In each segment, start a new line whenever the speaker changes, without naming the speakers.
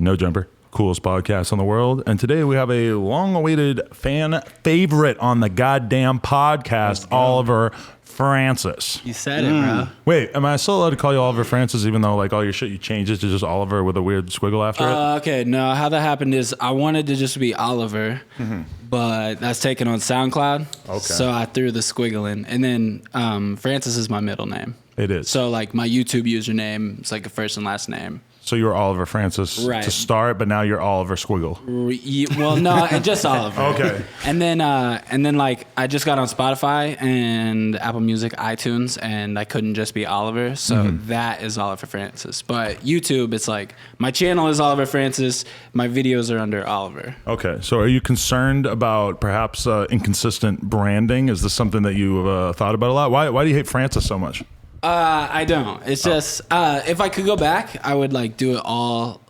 No Jumper, coolest podcast in the world. And today we have a long-awaited fan favorite on the goddamn podcast, Oliver Francis.
You said it, bro.
Wait, am I still allowed to call you Oliver Francis even though like all your shit you changed it to just Oliver with a weird squiggle after it?
Okay, no, how that happened is I wanted to just be Oliver, but that's taken on SoundCloud.
Okay.
So I threw the squiggle in. And then Francis is my middle name.
It is.
So like my YouTube username is like a first and last name.
So you were Oliver Francis
Right.
to start, but now you're Oliver Squiggle.
Well, no, just Oliver.
Okay.
And then like I just got on Spotify and Apple Music, iTunes, and I couldn't just be Oliver, so that is Oliver Francis. But YouTube, it's like my channel is Oliver Francis, my videos are under Oliver.
Okay, so are you concerned about perhaps inconsistent branding? Is this something that you thought about a lot? Why do you hate Francis so much?
I don't. It's just if I could go back, I would like do it all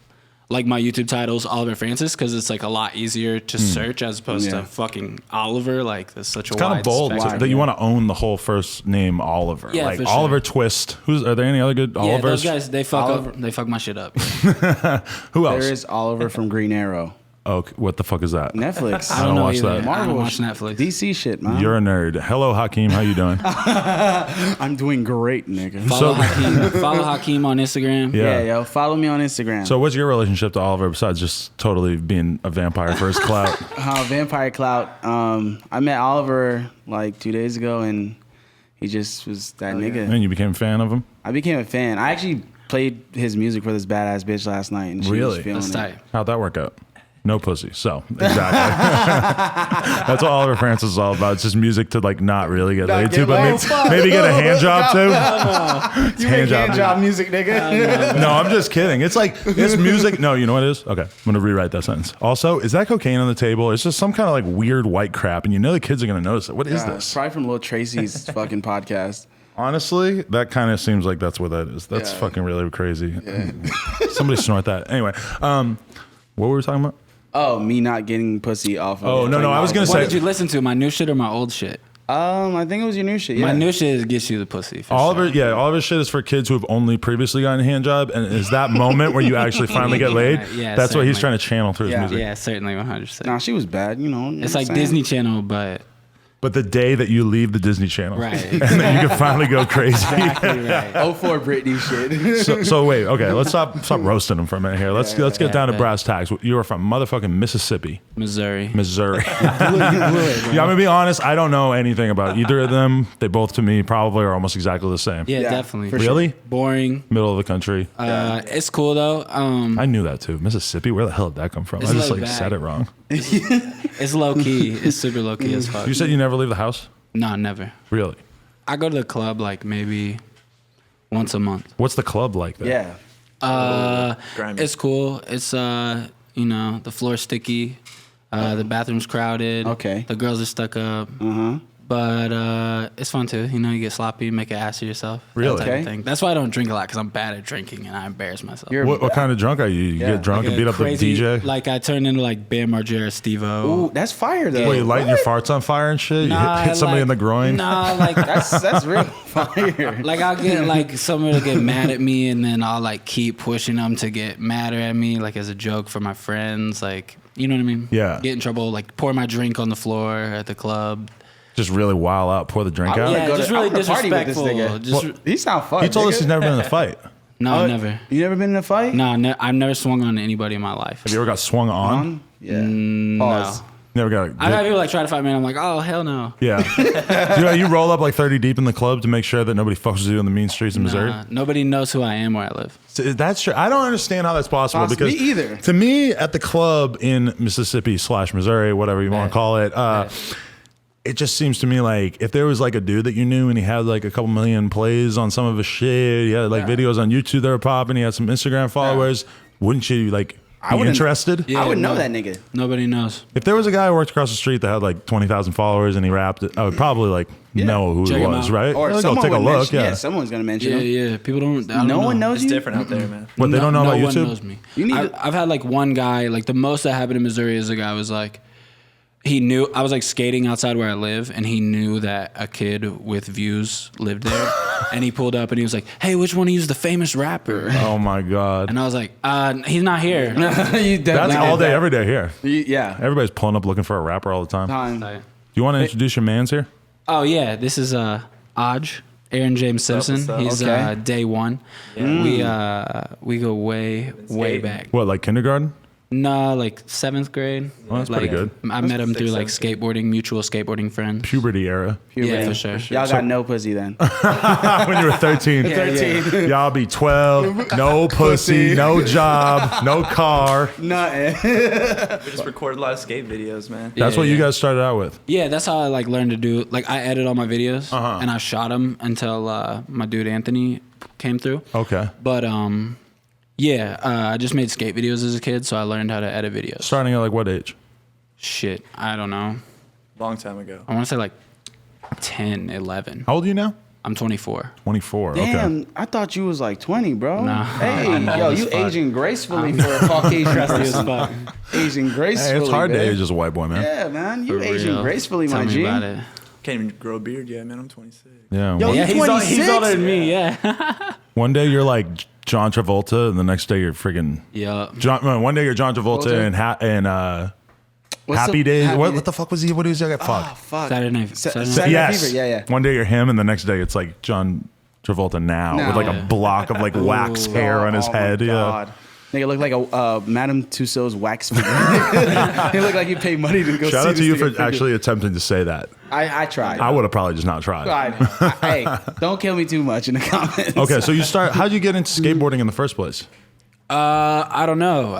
like my YouTube titles Oliver Francis because it's like a lot easier to search as opposed to fucking Oliver. Like there's such a
Kind
wide
of bold
spectrum.
that you want to own the whole first name Oliver.
Yeah,
like
for sure.
Oliver Twist. Are there any other good
Yeah,
Olivers?
those guys they fuck my shit up.
Who else?
There is Oliver from Green Arrow.
Oh, what the fuck is that?
Netflix.
I don't watch
either.
that.
I don't
Marvel
watch Netflix.
DC shit, man.
You're a nerd. Hello, Hakeem. How you doing?
I'm doing great, nigga.
Follow Hakeem. Follow Hakeem on Instagram.
Yeah.
Yeah, yo, follow me on Instagram.
So what's your relationship to Oliver besides just totally being a vampire for his clout?
Vampire Clout. I met Oliver like 2 days ago, and he just was that nigga.
And you became a fan of him?
I became a fan. I actually played his music for this badass bitch last night, and she
Really?
was feeling
That's
it.
tight.
How'd that work out? No pussy. So, exactly. That's what Oliver Francis is all about. It's just music to like not really get laid to, but maybe get a hand job too.
You make hand job music, nigga.
No, I'm just kidding. It's like, it's music. No, you know what it is? Okay, I'm going to rewrite that sentence. Also, is that cocaine on the table? It's just some kind of like weird white crap, and you know the kids are going to notice it. What is this?
Probably from Lil Tracy's fucking podcast.
Honestly, that kind of seems like that's what that is. That's fucking really crazy. Somebody snort that. Anyway, what were we talking about?
Oh, me not getting pussy off of
Oh, no, I was going to
What
say.
did you listen to? My new shit or my old shit?
I think it was your new shit. Yeah.
My new shit gets you the pussy. For
Oliver,
sure.
all of his shit is for kids who have only previously gotten a hand job, and is that moment where you actually finally get laid?
Yeah,
That's what he's
certainly.
trying to channel through his music.
Yeah, certainly 100%.
Nah, she was bad, you know.
It's like Disney Channel, but
But the day that you leave the Disney Channel,
right.
and then you can finally go crazy.
Exactly right.
Oh, for Britney shit.
So wait, okay, let's stop roasting him for a minute here. Let's get down to
yeah.
brass tacks. You are from motherfucking Mississippi,
Missouri.
Yeah, I'm gonna be honest. I don't know anything about either of them. They both, to me, probably are almost exactly the same.
Yeah,
Yeah,
definitely.
for
Really?
Boring.
Middle of the country.
It's cool though.
I knew that too. Mississippi. Where the hell did that come from?
It's
I just
laid
like
back.
said it wrong.
It's low key. It's super low key as fuck.
You said you never leave the house.
No, never.
Really?
I go to the club like maybe once a month.
What's the club like there?
Yeah.
Grimy.
It's cool. It's the floor's sticky. The bathroom's crowded.
Okay.
The girls are stuck up.
Uh-huh.
But it's fun too. You know, you get sloppy, make an ass of yourself.
Really?
That type
Okay.
of thing. That's why I don't drink a lot because I'm bad at drinking and I embarrass myself.
What kind of drunk are you? You
Yeah.
get drunk and beat up
Crazy,
the DJ?
Like I turn into like Bam Margera, Steve-O.
Ooh, that's fire though.
Wait, you lighting your farts on fire and shit?
Nah,
You hit somebody
like-
in the groin?
Nah, like
That's real fire.
like I'll get like someone to get mad at me and then I'll like keep pushing them to get madder at me like as a joke for my friends. Like, you know what I mean?
Yeah.
Get in trouble, like pour my drink on the floor at the club.
Just really wild out, pour the drink out?
Yeah, just really
I wanna party with this
disrespectful.
nigga.
Just,
Well,
He sound fun.
He told us
nigga.
he's never been in a fight.
no, never.
You never been in a fight?
No, I've never swung on anybody in my life.
Have you ever got swung on?
Yeah. Pause.
No.
Never got a
I've had people like try to fight me and I'm like, oh, hell no.
Yeah. you roll up like 30 deep in the club to make sure that nobody fucks with you in the mean streets of Missouri?
Nobody knows who I am where I live.
So that's true. I don't understand how that's possible
Me
because
either.
to me, at the club in Mississippi / Missouri, whatever you want to call it, it just seems to me like if there was like a dude that you knew and he had like a couple million plays on some of his shit, he had like videos on YouTube that were popping, he had some Instagram followers, wouldn't you like be
wouldn't-
interested?
Yeah,
I would know
no.
that nigga.
Nobody knows.
If there was a guy who worked across the street that had like 20,000 followers and he rapped it, I would probably like know who
Check
he
him
was,
out.
right?
Or
I'll go
someone
take a
would
look.
mention,
Yeah.
someone's gonna mention
Yeah,
him.
yeah. People don't. I don't
No
know.
one knows
It's
you.
different out there, man.
What, they don't know
no
about
one
YouTube?
knows me.
You need
I've had like one guy. Like the most that happened in Missouri is a guy was like, he knew I was like skating outside where I live, and he knew that a kid with views lived there, and he pulled up and he was like, "Hey, which one of you is the famous rapper?"
Oh my God.
And I was like, "He's not here."
That's all day, every day here.
Yeah.
Everybody's pulling up looking for a rapper all the time.
Time.
You want to introduce your mans here?
Oh yeah, this is Aj, Aaron James Simpson.
what's up?
He's
Okay.
day one. We go way back.
What, like kindergarten?
No, like 7th grade.
Oh, that's
like,
pretty good.
I met him through like
6th, 7th.
skateboarding, mutual skateboarding friends.
Puberty era.
Yeah, for sure.
Y'all got no pussy then.
When you were 13.
13.
Y'all be 12. No pussy, no job, no car.
Nothing.
We just recorded a lot of skate videos, man.
That's what you guys started out with.
Yeah, that's how I like learned to do. Like I edit all my videos
Uh-huh.
and I shot them until my dude Anthony came through.
Okay.
But yeah, I just made skate videos as a kid, so I learned how to edit videos.
Starting at like what age?
Shit, I don't know.
Long time ago.
I want to say like 10, 11.
How old are you now?
I'm 24.
24.
Damn,
Okay.
I thought you was like 20, bro.
Nah.
Hey,
I'm
yo,
old
you
as fuck.
aging gracefully for a Caucasian person. Aging gracefully.
Hey, it's hard to
babe.
age as a white boy, man.
Yeah, man, you
For
aging
real.
gracefully,
Tell
my
me
G.
about it.
Can't even grow a beard yet, man. I'm 26.
Yeah.
Yo,
one,
you
Yeah, he's
26?
older than me. Yeah.
one day you're like John Travolta, and the next day you're friggin'
Yeah.
one day you're John Travolta
Travolta?
and
What's
Happy
the-
Days.
Happy
What
Days?
the fuck was he? What was he? Fuck.
Oh, fuck.
Saturday Night.
Saturday
Night.
Night Fever, yeah.
One day you're him, and the next day it's like John Travolta now with like a
Yeah.
block of like wax hair on his
Oh, my
head. Yeah.
God. Nigga look like a Madame Tussauds wax figure. He look like you pay money to go
Shout
see
out to
this
you
nigga
for
figure.
actually attempting to say that.
I tried.
I would have probably just not tried.
Hey, don't kill me too much in the comments.
Okay, so you start. How'd you get into skateboarding in the first place?
I don't know.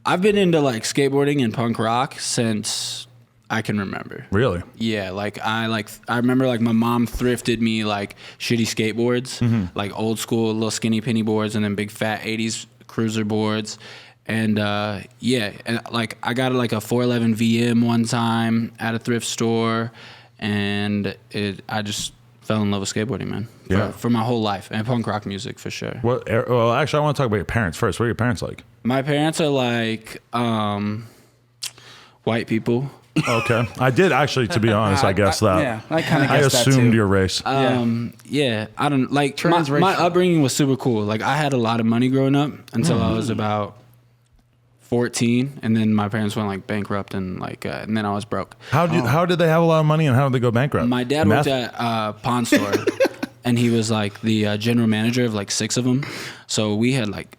I've been into like skateboarding and punk rock since I can remember.
Really?
Yeah, I remember like my mom thrifted me like shitty skateboards, like old school little skinny penny boards, and then big fat 80s cruiser boards. And yeah, and like I got like a 411 VM one time at a thrift store, and I just fell in love with skateboarding, man.
Yeah.
For my whole life, and punk rock music for sure.
What? Well, actually, I want to talk about your parents first. What are your parents like?
My parents are like white people.
Okay, I did actually. To be honest, I guessed that.
Yeah, I kind of
I
guessed that
assumed
too.
your race.
Yeah, I don't like
Transracial.
my upbringing was super cool. Like I had a lot of money growing up until I was about 14, and then my parents went like bankrupt, and and then I was broke.
How did they have a lot of money, and how did they go bankrupt?
My dad
Meth?
worked at a pawn store, and he was like the general manager of like 6 of them. So we had like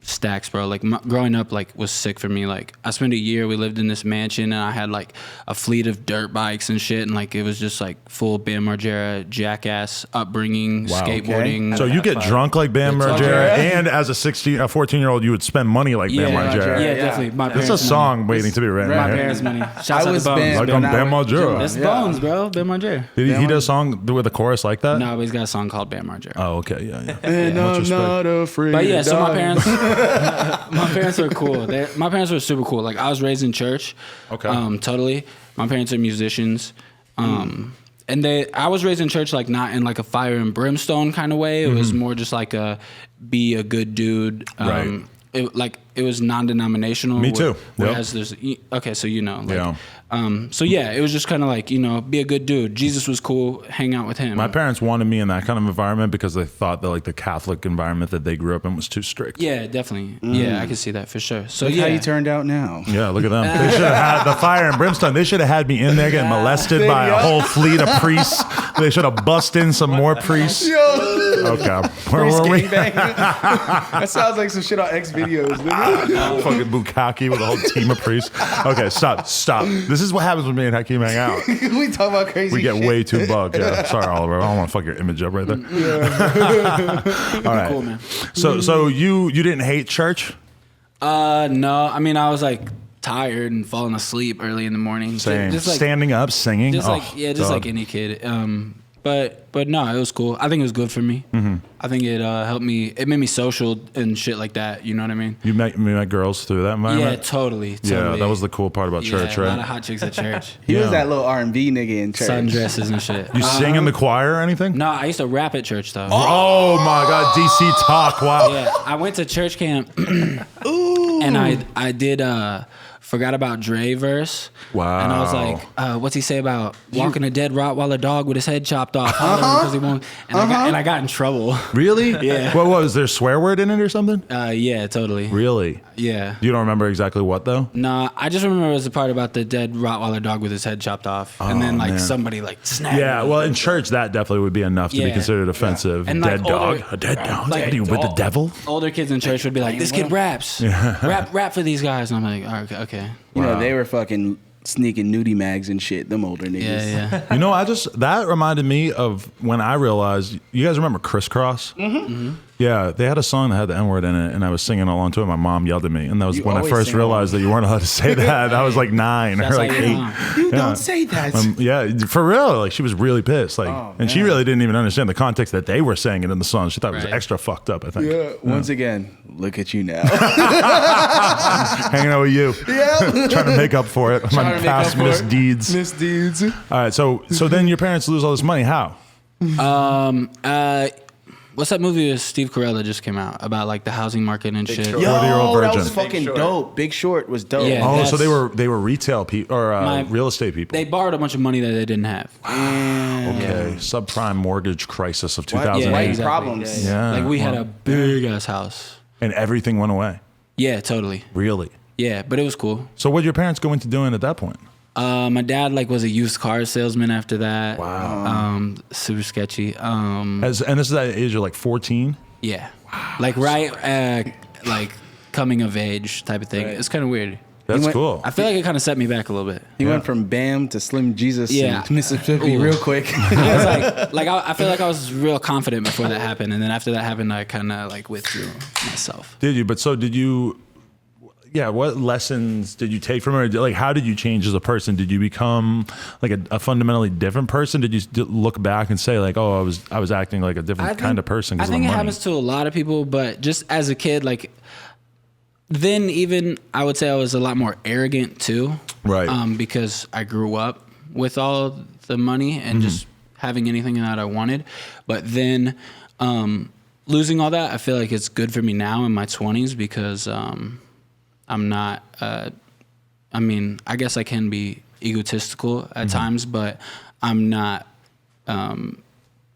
stacks, bro. Like growing up, like was sick for me. Like I spent a year. We lived in this mansion, and I had like a fleet of dirt bikes and shit. And like it was just like full Bam Margera jackass upbringing,
Wow.
skateboarding.
So you get drunk like Bam Margera, and as a 14-year-old, you would spend money like Bam Margera.
Yeah,
Yeah.
definitely. My
It's
parents'
a
money.
song waiting to be written.
My
right?
parents' money. Shouts
I
out
was
to Bones.
Bam,
Like
but
I'm
now
Bam
we're
Margera.
Jim.
That's
Yeah.
Bones, bro. Bam Margera.
He does a song with a chorus like that?
No, but he's got a song called Bam Margera.
Oh, okay, yeah.
And
Much
I'm
respect.
not afraid.
But yeah,
to
so my
die.
parents, my parents are cool. My parents were super cool. Like I was raised in church.
Okay.
Totally. My parents are musicians. And I was raised in church, like not in like a fire and brimstone kind of way. It was more just like be a good dude.
Right.
It was non-denominational.
Me too.
Whereas there's okay, so like,
Yeah.
so yeah, it was just kind of like be a good dude. Jesus was cool. Hang out with him.
My parents wanted me in that kind of environment because they thought that like the Catholic environment that they grew up in was too strict.
Yeah, definitely. Yeah, I can see that for sure. So
Look
yeah,
how you turned out now.
Yeah, look at them. They should have had the fire and brimstone. They should have had me in there getting molested by a whole fleet of priests. They should have bust in some more priests. Okay. Where were we?
That sounds like some shit on X videos. Nigga.
Fucking Bukkake with a whole team of priests. Okay, stop. This is what happens when me and Hakeem hang out.
We talk about crazy
We get
shit.
way too bugged. Yeah. Sorry, Oliver. I don't want to fuck your image up right there. All right.
cool, man.
So you didn't hate church?
No, I mean I was like tired and falling asleep early in the morning.
Same.
Just like
Standing up, singing.
just
Oh,
like just
dog.
like any kid. But no, it was cool. I think it was good for me. Mm-hmm. I think it helped me. It made me social and shit like that. You know what I mean?
You met girls through that
Yeah,
environment?
totally.
Yeah, that was the cool part about church,
A lot of
right?
hot chicks at church.
He
Yeah.
was that little R&B nigga in church.
Sundresses and shit.
You sing in the choir or anything?
No, I used to rap at church though.
Oh my God, DC talk. Wow.
Yeah, I went to church camp and I did Forgot About Dre verse.
Wow.
And I was like, what's he say about walking a dead Rottweiler dog with his head chopped off? Because he won't. And I got in trouble.
Really?
Yeah.
What was there swear word in it or something?
Yeah, totally.
Really?
Yeah.
You don't remember exactly what though?
No, I just remember it was the part about the dead Rottweiler dog with his head chopped off, and then like
man.
somebody like snapped.
Yeah. Well, in church that definitely would be enough to be
Yeah.
considered offensive.
And, like,
Dead dog?
older-
A dead dog?
like,
What are you with the devil?
Older kids in church would be like, "This kid raps, rap for these guys," and I'm like, okay.
You know, they were fucking sneaking nudie mags and shit. Them older niggas.
Yeah.
You know, that reminded me of when I realized. You guys remember Crisscross? Mm-hmm. Yeah, they had a song that had the N word in it, and I was singing along to it. My mom yelled at me, and that was
You
when I
always
first
sing
realized that you weren't allowed to say that. I was like 9
That's
or like
like your
8.
mom.
You
Yeah.
don't say that.
Yeah, for real. Like she was really pissed. Like,
Oh,
and she
man.
really didn't even understand the context that they were saying it in the song. She thought it was
Right.
extra fucked up. I think.
Yeah. Once again, look at you now.
Hanging out with you, trying to make up for it. My
Trying to make
past
up for it.
misdeeds.
Misdeeds.
All right, so then your parents lose all this money. How?
What's that movie with Steve Carell that just came out about like the housing market and shit?
Short.
Yo,
40-year-old
that
virgin.
was fucking
Short.
dope. Big Short was dope.
Yeah.
Oh, so
That's-
they were retail people or real estate people.
They borrowed a bunch of money that they didn't have.
Okay, subprime mortgage crisis of
White
2008,
exactly.
problems.
Yeah.
Like we had
Wow.
a big ass house.
and everything went away.
Yeah, totally.
Really?
Yeah, but it was cool.
So what did your parents go into doing at that point?
My dad like was a used car salesman after that.
Wow.
Super sketchy.
And this is at the age of like 14?
Yeah. Like like coming of age type of thing.
Right.
It's kind of weird.
That's
went-
cool.
I feel like it kind of set me back a little bit.
He went from Bam to Slim Jesus
Yeah.
in Mississippi real quick.
I was I feel like I was real confident before that happened, and then after that happened, I kind of like withdrew myself.
Did you? But so did you? Yeah. What lessons did you take from her? Like, how did you change as a person? Did you become like a fundamentally different person? Did you look back and say like, oh, I was acting like a different kind of person?
I
Because
think
of
it
the money?
happens to a lot of people, but just as a kid, like then even I would say I was a lot more arrogant too,
Right.
Because I grew up with all the money and just having anything that I wanted, but then losing all that, I feel like it's good for me now in my 20s because I'm not. I mean, I guess I can be egotistical at times, but I'm not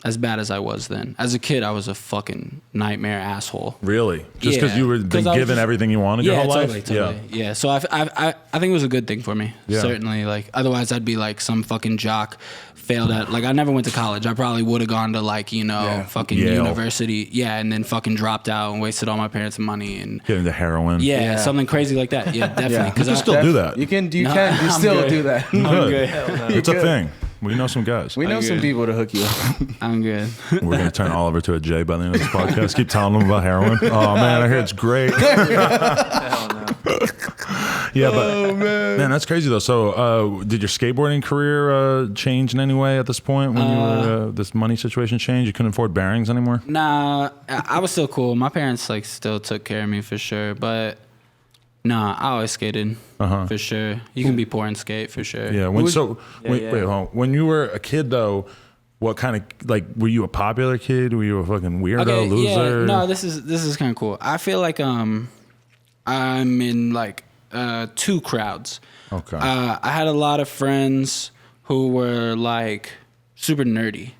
as bad as I was then. As a kid, I was a fucking nightmare asshole.
Really? Just because
Yeah,
you were
'cause
been
I was
given
just-
everything you wanted your whole life?
Totally. Yeah. So I think it was a good thing for me.
Yeah.
Certainly. Like otherwise, I'd be like some fucking jock. Failed at like I never went to college. I probably would have gone to like fucking
Yale.
university. Yeah, and then fucking dropped out and wasted all my parents' money and
Get into heroin.
yeah, something crazy like that. Yeah, definitely.
Yeah.
You
Because
can still do that.
You can
No,
you
I'm
still
good.
do that.
Good.
good.
It's a
good.
thing. We know some guys.
We know some
good.
people to hook you up.
I'm good.
We're gonna turn Oliver to a J by the end of this podcast. Keep telling him about heroin. Oh man, I hear it's great.
Hell no.
Yeah, but man, that's crazy though. So, did your skateboarding career change in any way at this point when you were this money situation changed? You couldn't afford bearings anymore.
Nah, I was still cool. My parents like still took care of me for sure, but nah, I always skated for sure. You can be poor and skate for sure.
Yeah. Wait, hold on. When you were a kid though, what kind of like were you a popular kid? Were you a fucking weirdo, loser?
Yeah, no, this is kind of cool. I feel like I'm in like two crowds.
Okay.
I had a lot of friends who were like super nerdy,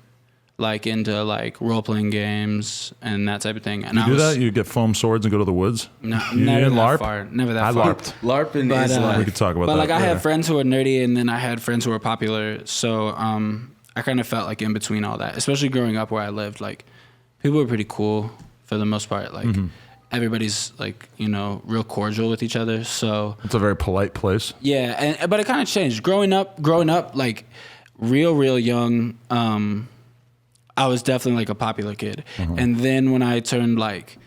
like into like role playing games and that type of thing. And
you
I
do
was,
that? You get foam swords and go to the woods?
No,
You
never
didn't
that
LARP?
far. Never that
I
far.
LARPed.
LARPing
But,
is like
We could talk about
but
that.
like I
later.
had friends who were nerdy, and then I had friends who were popular. So I kind of felt like in between all that, especially growing up where I lived. Like people were pretty cool for the most part. Like everybody's like real cordial with each other. So
It's a very polite place.
yeah, but it kind of changed. Growing up, like real young. I was definitely like a popular kid, and then when I turned like.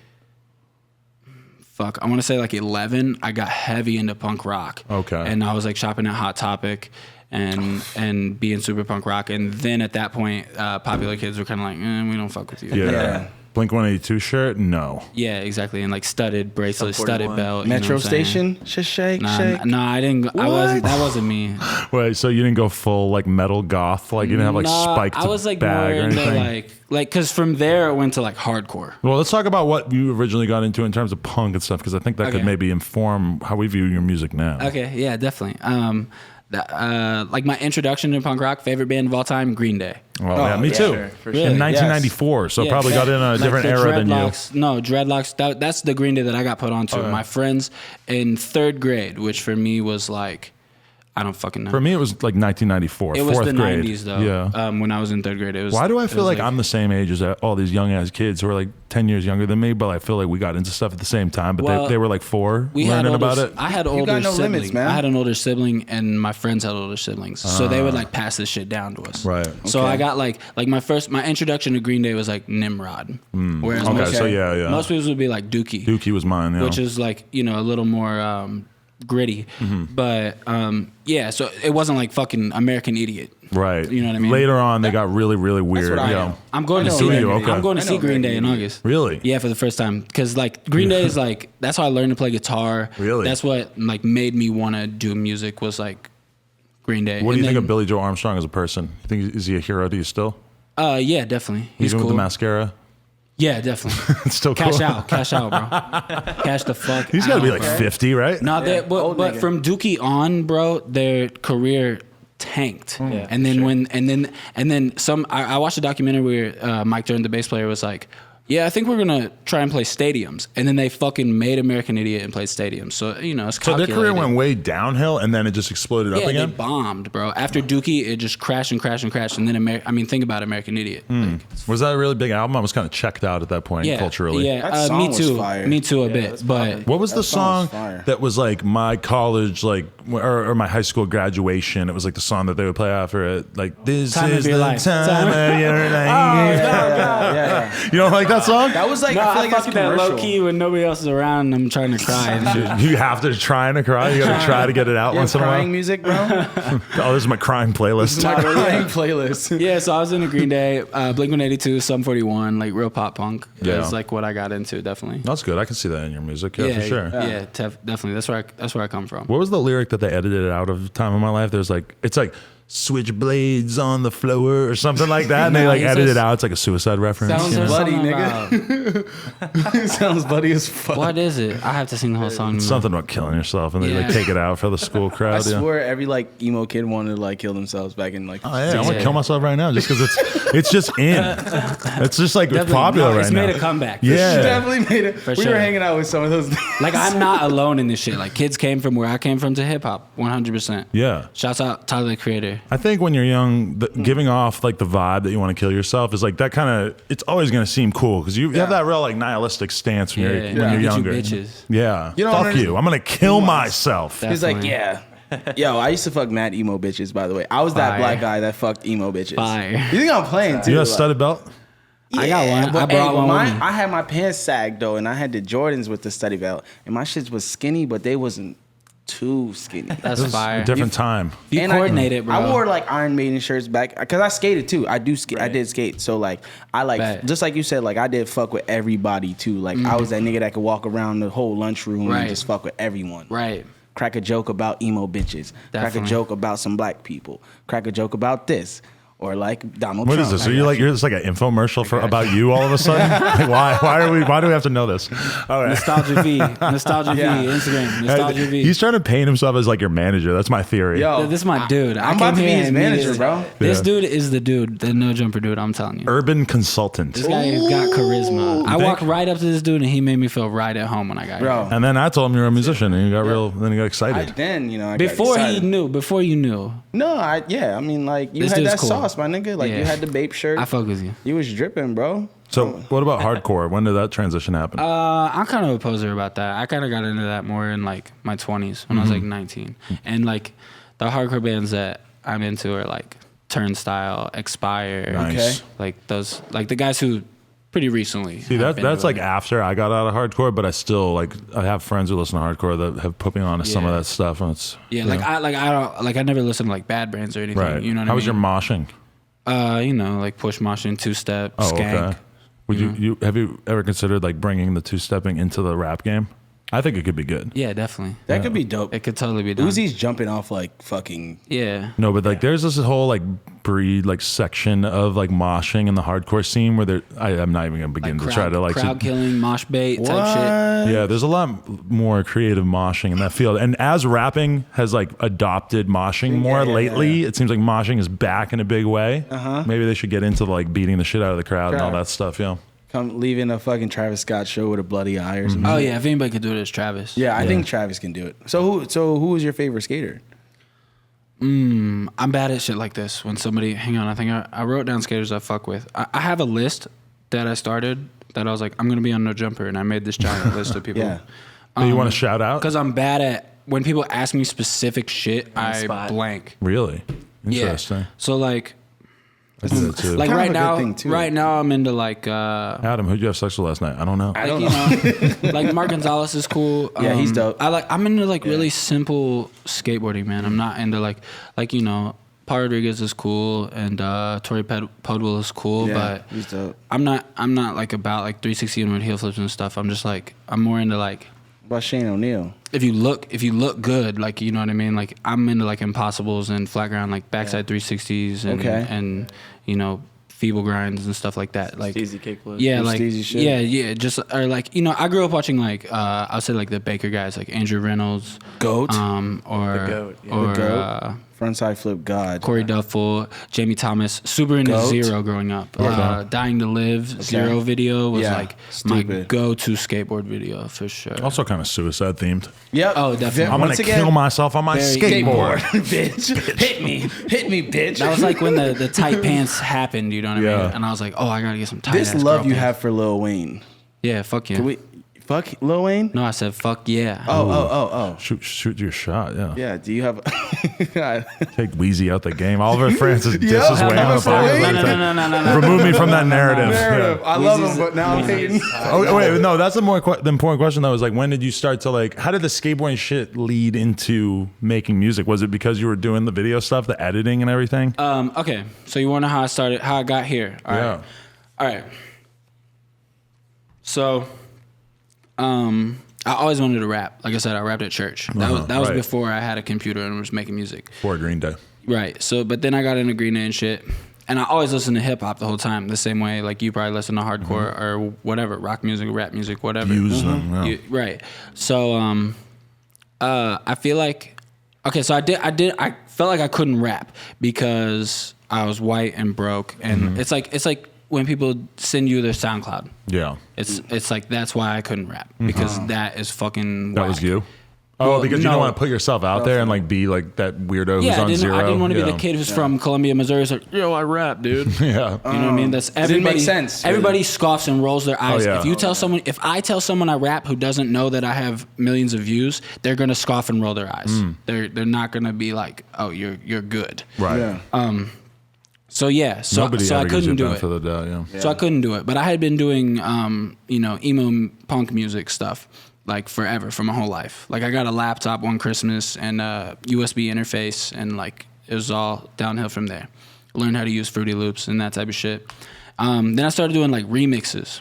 I want to say like 11, I got heavy into punk rock.
Okay.
And I was like shopping at Hot Topic and being super punk rock. And then at that point, popular kids were kind of like, we don't fuck with you.
Yeah.
Yeah.
Blink-182 shirt? No.
Yeah, exactly. And like studded bracelet,
Sub
studded
41.
belt.
Metro
you know what I'm saying?
Station, just shake, shake.
Nah, I didn't. I wasn't. That wasn't me.
Wait, so you didn't go full like metal goth? Like you didn't have like
Nah,
spiked
I was like
bag
more
or
into
anything?
because from there it went to like hardcore.
Well, let's talk about what you originally got into in terms of punk and stuff, because I think that could
Okay.
maybe inform how we view your music now.
Okay, yeah, definitely. Like my introduction to punk rock, favorite band of all time, Green Day.
Well, yeah, me
yeah,
too.
sure, for
In
sure.
1994, so
Yeah,
probably got in a
like
different
the
era than you.
dreadlocks. No, dreadlocks. That's the Green Day that I got put onto. My friends in 3rd grade, which for me was like, I don't fucking know.
For me, it was like 1994,
It was
fourth
the
grade.
90s though.
Yeah.
When I was in 3rd grade, it was.
Why do I
it
feel
was
like I'm the same age as all these young ass kids who are like 10 years younger than me, but I feel like we got into stuff at the same time, but
Well,
they were like 4
we had
learning
older,
about it?
I had older
got no
siblings.
limits, man.
I had an older sibling, and my friends had older siblings, so they would like pass this shit down to us.
Right.
So
Okay.
I got like my introduction to Green Day was like Nimrod, whereas
Okay,
most,
so yeah.
most people would be like Dookie,
Dookie was mine, yeah.
which is like a little more gritty, but yeah. So it wasn't like fucking American Idiot.
right.
You know what I mean?
Later on, they got really, really weird.
what I
yo.
am.
I'm going to
I know
see
American
them.
Idiot.
I'm going to
I
see
know
Green Day in
American
August.
Really?
Yeah, for the first time, because like Green Day is like that's how I learned to play guitar.
Really?
That's what like made me want to do music was like Green Day.
What do you
And
think
then-
of Billy Joe Armstrong as a person? You think is he a hero to you still?
Yeah, definitely. He's
Even
cool.
with the mascara?
Yeah, definitely.
It's still cool.
Cash out, bro. Cash the fuck.
He's got to be
out,
like
bro.
50, right?
No,
Old
but
nigga.
from Dookie on, bro, their career tanked.
Yeah,
and then
for sure.
and then some. I watched a documentary where Mike Jordan, the bass player, was like, "Yeah, I think we're gonna try and play stadiums." And then they fucking made American Idiot and played stadiums. So it's
So their
calculated.
career went way downhill and then it just exploded up
Yeah,
again?
they bombed, bro. After Dookie, it just crashed and crashed and crashed. And then think about American Idiot. Like,
Was that a really big album? I was kind of checked out at that point
yeah,
culturally.
Yeah,
That song
me
was
too.
fire.
Me too a
Yeah,
bit.
that's
But
What was the
song
song
was fire.
that was like my college, like, or my high school graduation? It was like the song that they would play after it. Like, this
Time of
is
your
the
life.
time of your life.
Yeah.
You don't like that song?
That was like
no,
I feel
I
like it's
fuck that
commercial.
low key when nobody else is around and I'm trying to cry and shit.
You have to try to cry. You got to try to get it out
You have
once in a while.
crying music, bro.
Oh, this is my crying playlist.
My crying playlist.
Yeah, so I was into Green Day, Blink-182, Sum 41, like real pop punk.
Yeah.
That's like what I got into, definitely.
That's good. I can see that in your music. Yeah, for sure.
Yeah, definitely. That's where I come from.
What was the lyric that they edited out of Time of My Life? There's like, it's like switchblades on the floor or something like that. And they
No,
like
he
edited
says-
it out. It's like a suicide reference.
Sounds
you know?
bloody,
something
nigga.
about-
Sounds bloody as fuck.
What is it? I have to sing the whole song.
Something about killing yourself, and they like
Yeah.
take it out for the school
I
crowd. Yeah.
swear every like emo kid wanted to like kill themselves back in like.
Oh yeah, I want to
Yeah.
kill myself right now just because it's just in. It's just like it's
Definitely.
popular
No,
right
it's
now.
made a comeback.
Yeah.
Definitely made it. We
sure.
were hanging out with some of those.
Like I'm not alone in this shit. Like kids came from where I came from to hip hop, 100%.
Yeah.
Shouts out Tyler the Creator.
I think when you're young, giving off like the vibe that you want to kill yourself is like that kind of. It's always going to seem cool because you have that real like nihilistic stance when
Yeah.
you're
Yeah.
when you're
Get you
younger.
bitches.
Yeah.
You don't
Fuck
understand-
you. I'm going to kill myself.
He's like,
Definitely.
yeah. Yo, I used to fuck mad emo bitches. By the way, I was that
Fire.
black guy that fucked emo bitches.
Fire.
You think I'm playing too?
You got a
like-
studded belt?
I got one.
but,
I brought one with
mine,
me.
I had my pants sagged though, and I had the Jordans with the study belt, and my shits was skinny, but they wasn't too skinny.
That's
It was
fire.
a different time.
You
And
coordinate it, bro.
I wore like Iron Maiden shirts back because I skated too. I do skate. I
Right.
did skate. So like I like
Bet.
just like you said, like I did fuck with everybody too. Like I was that nigga that could walk around the whole lunchroom
Right.
and just fuck with everyone.
Right.
Crack a joke about emo bitches. Crack a
Definitely.
joke about some black people. Crack a joke about this. Or like Donald
What
Trump.
is this? Are you like you're just like an infomercial for about you all of a sudden? Like, why do we have to know this? All right.
Nostalgia V. Nostalgia
Yeah.
V. Instagram. Nostalgia V.
He's trying to paint himself as like your manager. That's my theory.
Yo,
This is my dude.
I'm about to be his manager, bro.
This
Yeah.
dude is the dude, the no jumper dude. I'm telling you.
Urban consultant.
This guy got charisma. I
think?
walked right up to this dude and he made me feel right at home when I got
Bro.
here.
And then I told him you're a musician, and you got then you got
I,
excited.
then, you know, I got
Before
excited.
he knew. Before you knew.
No, I mean, like, you
This
had
dude's
that
cool.
sauce, my nigga. Like,
Yeah.
you had the Bape shirt.
I fuck with you.
You was dripping, bro.
So what about hardcore? When did that transition happen?
I'm kind of a poser about that. I kind of got into that more in like my 20s when I was like 19. And like the hardcore bands that I'm into are like Turnstile, Expire,
Nice.
like those, like the guys who pretty recently.
See,
have been
that's like
really-
after I got out of hardcore, but I still like I have friends who listen to hardcore that have put me on to some of
Yeah.
that stuff, and it's
Yeah,
you
like
know.
I don't like I never listened to like Bad Brains or anything.
right.
You know what
How
I
was your
mean?
moshing?
You know, like push moshing, two step,
Oh,
skank.
okay. Would you have you ever considered like bringing the two-stepping into the rap game? I think it could be good.
Yeah, definitely.
That could be dope.
It could totally be done.
Uzi's jumping off like fucking.
Yeah.
No, but like there's this whole like breed like section of like moshing in the hardcore scene where I'm not even gonna begin to try to like
crowd killing, mosh bait type shit.
Yeah, there's a lot more creative moshing in that field. And as rapping has like adopted moshing more lately, it seems like moshing is back in a big way. Maybe they should get into like beating the shit out of the crowd and all that stuff. Yeah.
Come leaving a fucking Travis Scott show with a bloody eye or something.
Oh yeah, if anybody could do it, it's Travis.
Yeah, I think Travis can do it. So who was your favorite skater?
I'm bad at shit like this. When somebody, hang on, I think I wrote down skaters I fuck with. I have a list that I started that I was like, I'm gonna be on No Jumper, and I made this giant list of people.
Yeah.
You want to shout out?
Because I'm bad at when people ask me specific shit, I blank.
Really? Interesting.
Yeah. So like.
I do that too.
Like
Kind
right
of a
now,
good thing, too.
right now I'm into like
Adam, who'd you have sex with last night? I don't know.
like Mark Gonzalez is cool.
Yeah, he's dope.
I'm into like really simple skateboarding, man. I'm not into like Paul Rodriguez is cool and Tori Podwell is cool, but
he's dope.
I'm not like about like 360 inward heel flips and stuff. I'm just like I'm more into like
What about Shane O'Neill?
if you look good, like you know what I mean. Like I'm into like impossibles and flat ground like backside 360s and and feeble grinds and stuff like that. Like
Easy kickflip.
yeah, like
Steezy shit.
yeah, just or like I grew up watching like I'll say like the Baker guys like Andrew Reynolds,
Goat.
or
The GOAT, yeah.
or
The GOAT. Frontside flip god.
Corey Duffel, Jamie Thomas. Super into
Goat.
Zero growing up. Dying to Live Zero video was like my go-to skateboard video for sure.
Also kind of suicide themed.
Yep.
Oh, definitely.
I'm going to kill myself on my skateboard.
Bitch. Hit me, bitch.
That was like when the tight pants happened, you know what I
Yeah.
mean? And I was like, oh, I gotta get some tight
This
ass
love
girl
you
pants.
have for Lil Wayne.
Yeah, fuck yeah.
Can we fuck Lil Wayne?
No, I said fuck yeah.
Oh.
Shoot your shot, yeah.
Yeah. Do you have?
Take Wheezy out the game. Oliver Francis disses Wayne on the
No.
podcast. Remove me from that narrative. Yeah.
I love him, but now I'm hating.
Oh, wait, no, that's the more the important question though. Is like, when did you start to like? How did the skateboarding shit lead into making music? Was it because you were doing the video stuff, the editing and everything?
Okay, so you want to know how I started, how I got here? All right. So, I always wanted to rap. Like I said, I rapped at church. That was before I had a computer and was making music.
For Green Day.
Right. So, but then I got into Green Day and shit. And I always listened to hip hop the whole time, the same way like you probably listen to hardcore or whatever, rock music, rap music, whatever.
Use them. Yeah.
Right. So, I feel like, okay, so I felt like I couldn't rap because I was white and broke. And it's like when people send you their SoundCloud.
Yeah.
It's like that's why I couldn't rap because that is fucking
That
whack.
was you? Oh,
Well,
because you
no.
don't want to put yourself out there and like be like that weirdo who's on Zero.
I didn't want to be the kid who's from Columbia, Missouri. It's like, yo, I rap, dude.
Yeah.
You know what I mean? That's
didn't
everybody.
make sense.
Everybody scoffs and rolls their eyes.
yeah.
If I tell someone I rap who doesn't know that I have millions of views, they're gonna scoff and roll their eyes. They're not gonna be like, oh, you're good.
Right.
Yeah.
So yeah, so
Nobody
I
ever gives you
couldn't do
benefit
it.
of the doubt, yeah.
So I couldn't do it, but I had been doing emo punk music stuff like forever for my whole life. Like I got a laptop one Christmas and a USB interface, and like it was all downhill from there. Learned how to use Fruity Loops and that type of shit. Then I started doing like remixes.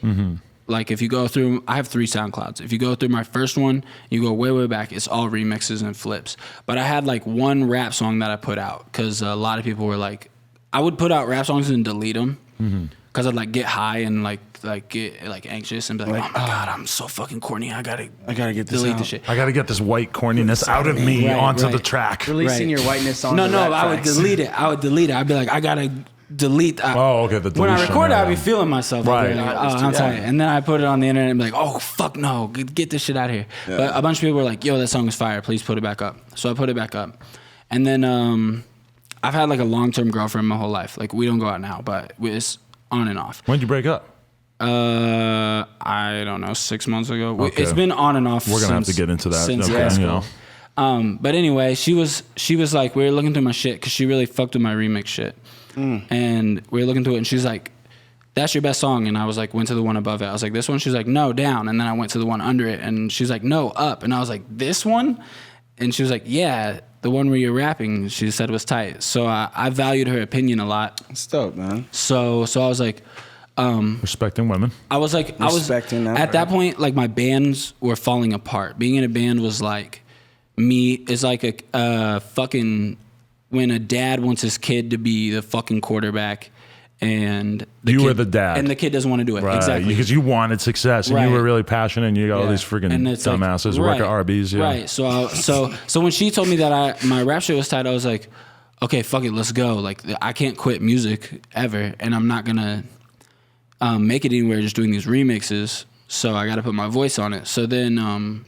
Like if you go through, I have 3 SoundClouds. If you go through my first one, you go way back, it's all remixes and flips. But I had like one rap song that I put out because a lot of people were like, I would put out rap songs and delete them because I'd like get high and like get like anxious and be like, oh my God, I'm so fucking corny. I gotta
get this
delete
out.
this shit.
I got to get this white corniness out of me
Right,
onto
right.
the track.
Releasing your whiteness on
No,
the rap
I would
tracks.
delete it. I'd be like, I gotta delete.
Oh, okay, the
when I
deletion,
record it,
yeah.
I'd be feeling myself.
Right.
I'd be like, oh, I'm tired. And then I put it on the internet and be like, oh, fuck no, get this shit out of here.
Yeah.
But a bunch of people were like, yo, that song is fire. Please put it back up. So I put it back up. And then I've had like a long-term girlfriend my whole life. Like we don't go out now, but it's on and off.
When did you break up?
I don't know, 6 months ago.
Okay.
It's been on and off.
We're gonna have to
since-
get into that.
since
Okay,
high
you
school.
know.
But anyway, she was like, we were looking through my shit because she really fucked with my remix shit. And we were looking through it and she's like, that's your best song. And I was like, went to the one above it. I was like, this one? She's like, no, down. And then I went to the one under it and she's like, no, up. And I was like, this one? And she was like, yeah, the one where you're rapping. She said it was tight. So I valued her opinion a lot.
It's dope, man.
So I was like,
Respecting women.
I was
Respecting them,
at that
right.
point, like my bands were falling apart. Being in a band was like it's like a fucking when a dad wants his kid to be the fucking quarterback, and
You were the dad.
and the kid doesn't want to do it.
Right.
Exactly.
Because you wanted success and you
Right.
were really passionate and you got all these freaking
And it's like,
dumbasses who work at Arby's. Yeah.
Right. So when she told me that my rap shit was tight, I was like, okay, fuck it, let's go. Like I can't quit music ever, and I'm not gonna make it anywhere just doing these remixes. So I got to put my voice on it. So then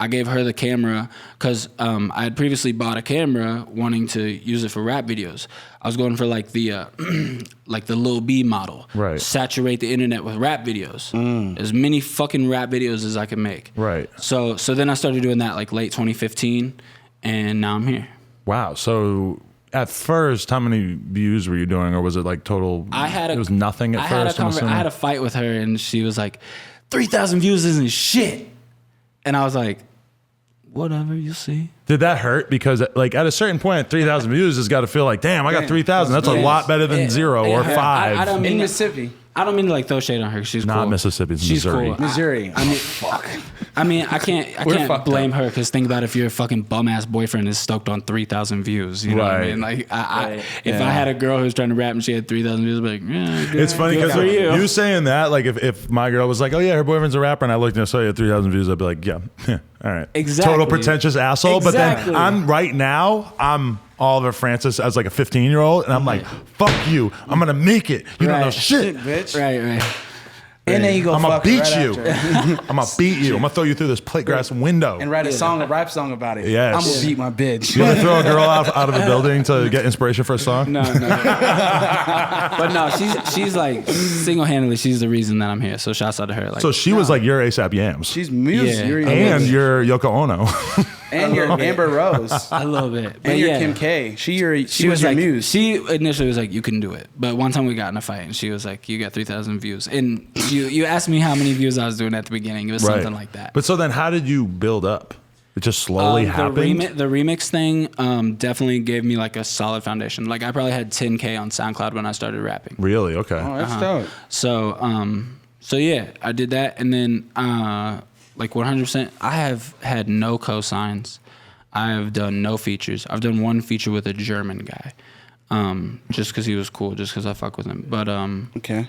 I gave her the camera because I had previously bought a camera wanting to use it for rap videos. I was going for like the like the Lil B model.
Right.
Saturate the internet with rap videos. As many fucking rap videos as I can make.
Right.
So then I started doing that like late 2015, and now I'm here.
Wow. So at first, how many views were you doing, or was it like total? It was nothing at first.
I had a fight with her, and she was like, 3,000 views isn't shit. And I was like, whatever, you'll see.
Did that hurt? Because like at a certain point, 3,000 views has got to feel like, damn, I got 3,000. That's a lot better than 0 or 5.
I don't mean
In
to-
Mississippi.
I don't mean to like throw shade on her. 'Cause she's
Not
cool.
Mississippi, it's
She's
Missouri.
cool.
Missouri.
I mean, I can't
fucked
blame her because think about if your fucking bum ass boyfriend is stoked on 3,000 views. You know what I
Right.
mean? Like, if
Yeah.
I had a girl who's trying to rap and she had 3,000 views, I'd be like, yeah, good,
It's funny
good
because
for
you saying that, like if my girl was like, oh yeah, her boyfriend's a rapper, and I looked and I saw you had 3,000 views, I'd be like, yeah, all right.
Exactly.
Total pretentious asshole.
Exactly.
But then I'm Oliver Francis as like a 15-year-old, and I'm like, fuck you. I'm going to make it. You don't know
Right.
shit.
Bitch.
Right.
And then you go
I'm going
fuck
to
her
beat
right
you.
after.
I'm going to beat you. I'm going to throw you through this plate glass window.
And write a rap song about it.
Yes.
I'm gonna beat my bitch.
You want to throw a girl out of the building to get inspiration for a song?
No. But no, she's like single-handedly, she's the reason that I'm here. So shouts out to her. Like,
So she was like your ASAP Yams.
She's music.
Yeah.
You're
and your Yoko Ono.
and your Amber Rose.
a little bit. But
And your
yeah.
Kim K. She was your
like,
muse.
She initially was like, you can do it. But one time we got in a fight and she was like, you got 3,000 views. And you asked me how many views I was doing at the beginning. It was something like that.
But so then how did you build up? It just slowly happened?
The remix thing definitely gave me like a solid foundation. Like I probably had 10K on SoundCloud when I started rapping.
Really? Okay.
Oh, that's dope.
So yeah, I did that, and then like 100%, I have had no cosigns. I have done no features. I've done one feature with a German guy, just because he was cool, just because I fuck with him. But
Okay.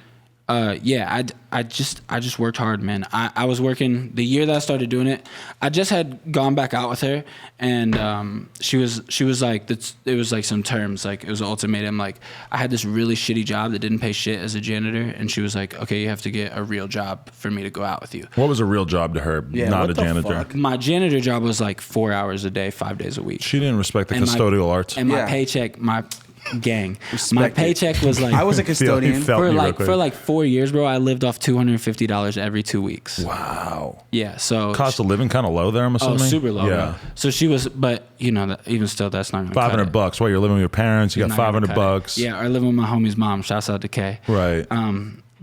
yeah, I just worked hard, man. I was working the year that I started doing it. I just had gone back out with her, and she was like, it was like some terms, like it was an ultimatum. Like I had this really shitty job that didn't pay shit as a janitor, and she was like, okay, you have to get a real job for me to go out with you.
What was a real job to her?
Yeah,
Not
what
a
the
janitor.
fuck?
My janitor job was like 4 hours a day, 5 days a week.
She didn't respect the
And
custodial arts.
And my
Yeah.
paycheck, my
Respect
my
it.
paycheck was like
I was a custodian.
He felt
for
me real
like
quick.
for like 4 years, bro. I lived off $250 every 2 weeks.
Wow.
Yeah, so
Cost of living kind of low there, I'm assuming.
super low.
Yeah.
Bro. So she was, but you know, even still, that's not gonna cut it.
$500. While you're living with your parents, you got
Not gonna cut it.
$500.
Yeah, or living with my homie's mom. Shouts out to Kay.
Right.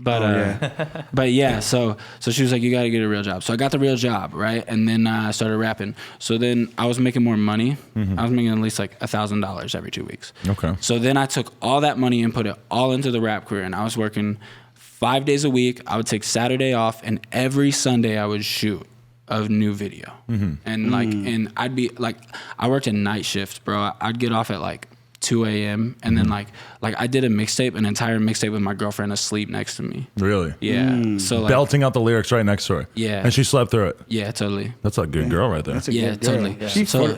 But yeah, so she was like, you got to get a real job. So I got the real job, right? And then I started rapping. So then I was making more money. I was making at least like $1,000 every 2 weeks.
Okay.
So then I took all that money and put it all into the rap career, and I was working 5 days a week. I would take Saturday off, and every Sunday I would shoot a new video. And like, and I'd be like, I worked a night shift, bro. I'd get off at like 2 a.m. and then like I did an entire mixtape with my girlfriend asleep next to me.
Really?
Yeah. So like,
Belting out the lyrics right next to her.
Yeah.
And she slept through it.
yeah, totally.
That's a good girl right there.
That's a
Yeah,
good girl.
totally. Yeah.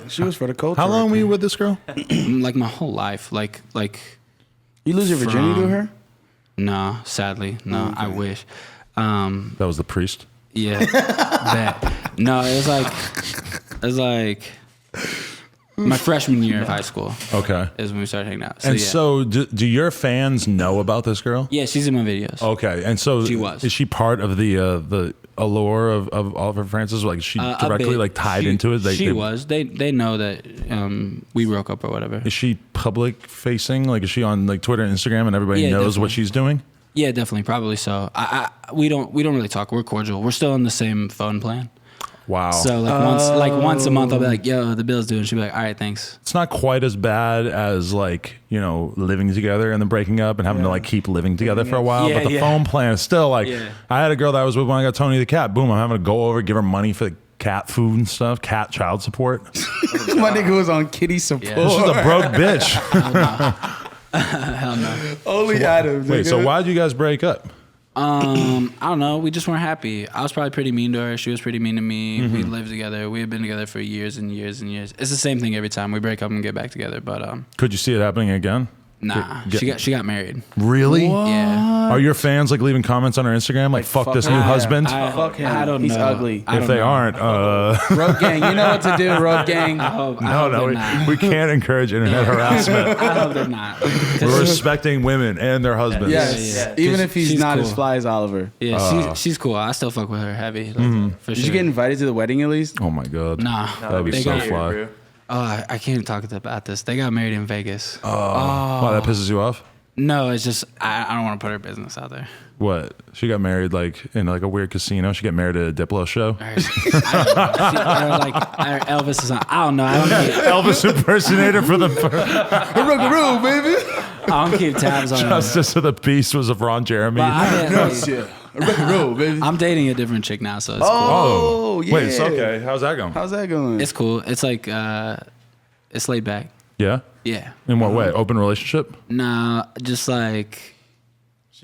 She was for the culture.
How long
right
were you
there.
with this girl?
Like my whole life, like
You lose your virginity to her?
no, sadly, no. I wish.
That was the priest.
Yeah, that. No, it was like my freshman year of high school
Okay.
is when we started hanging out.
And
yeah.
so do your fans know about this girl?
Yeah, she's in my videos.
Okay. And so
She was.
is she part of the allure of Oliver Francis? Like is she
A
directly
bit.
like tied
She-
into it?
She was. They know that we broke up or whatever.
Is she public facing? Like is she on like Twitter and Instagram and everybody
Yeah,
knows
definitely.
what she's doing?
Yeah, definitely, probably so. We don't really talk. We're cordial. We're still on the same phone plan.
Wow.
So once a month, I'll be like, "Yo, the bill's due," and she'll be like, "All right, thanks."
It's not quite as bad as like, you know, living together and then breaking up and having to like keep living together for a while.
Yeah,
but the
yeah.
phone plan is still like,
Yeah.
I had a girl that I was with when I got Tony the cat. Boom, I'm having to go over, give her money for the cat food and stuff, cat child support.
My nigga was on kitty support.
Yeah.
She's a broke bitch.
Hell no.
Only Adam.
Wait, so why'd you guys break up?
I don't know. We just weren't happy. I was probably pretty mean to her. She was pretty mean to me. We lived together. We had been together for years and years and years. It's the same thing every time we break up and get back together. But
Could you see it happening again?
nah, she got married.
Really?
Yeah.
Are your fans like leaving comments on her Instagram like fuck this new husband?
Fuck him.
I don't
He's
know.
ugly.
I
If
don't
they
know.
aren't,
Road gang, you know what to do, Road gang.
I hope
no,
they're not.
we can't encourage internet harassment.
I hope they're not. 'Cause
We're respecting women and their husbands.
Yes,
Yeah.
even if he's
She's
not
cool.
as fly as Oliver.
Yeah, she's cool. I still fuck with her heavy. Like, for
Did
sure.
you get invited to the wedding at least?
Oh my god.
Nah.
That'd be
They
so
got-
fly.
Bro.
Oh, I can't talk about this. They got married in Vegas.
Why, that pisses you off?
No, it's just I don't want to put her business out there.
What? She got married like in like a weird casino. She got married at a Diplo show.
Or Elvis is on. I don't know. I
Elvis impersonator for the
don't keep tabs on her.
Justice of the Peace was of Ron Jeremy.
But I'm dating a different chick now, so it's cool.
Oh, yeah.
Wait, it's okay. How's that going?
How's that going?
It's cool. It's like it's laid back.
Yeah.
Yeah.
In what way? Open relationship?
Nah, just like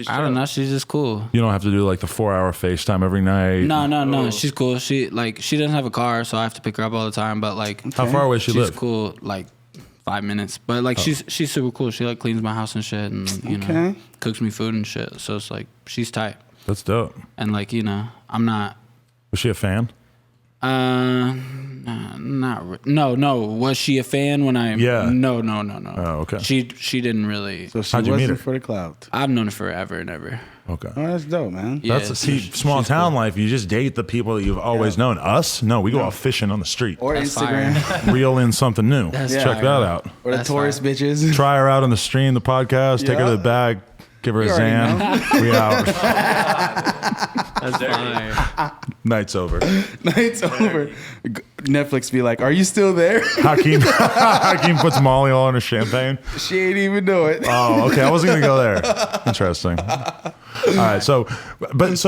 I don't know. She's just cool.
You don't have to do like the 4-hour FaceTime every night.
No. She's cool. She doesn't have a car, so I have to pick her up all the time. But like,
How far away she
she's
live?
cool. Like 5 minutes. But like, she's super cool. She like cleans my house and shit, and you know,
Okay.
cooks me food and shit. So it's like she's tight.
That's dope.
And like, you know, I'm not.
Was she a fan?
No. Was she a fan when I?
Yeah.
No.
Oh, okay.
She didn't really.
So she
How'd you meet
wasn't
her?
for the clout.
I've known her forever and ever.
Okay.
Oh, that's dope, man.
Yeah,
That's see,
she's
small town
cool.
life. You just date the people that you've always known. Us? No, we go out fishing on the street.
Or
That's
Instagram.
Reel in something new.
That's
Yeah.
Check that out.
Or the
That's
tourist bitches.
Try her out on the stream, the podcast. Take her to
Yeah.
the bag. Give her a
You already
Zan. We out.
That's fire.
Night's over.
Night's over. Netflix be like, are you still there?
Hakeem puts Molly all in her champagne.
She ain't even know it.
Oh, okay. I wasn't gonna go there. Interesting. All right. So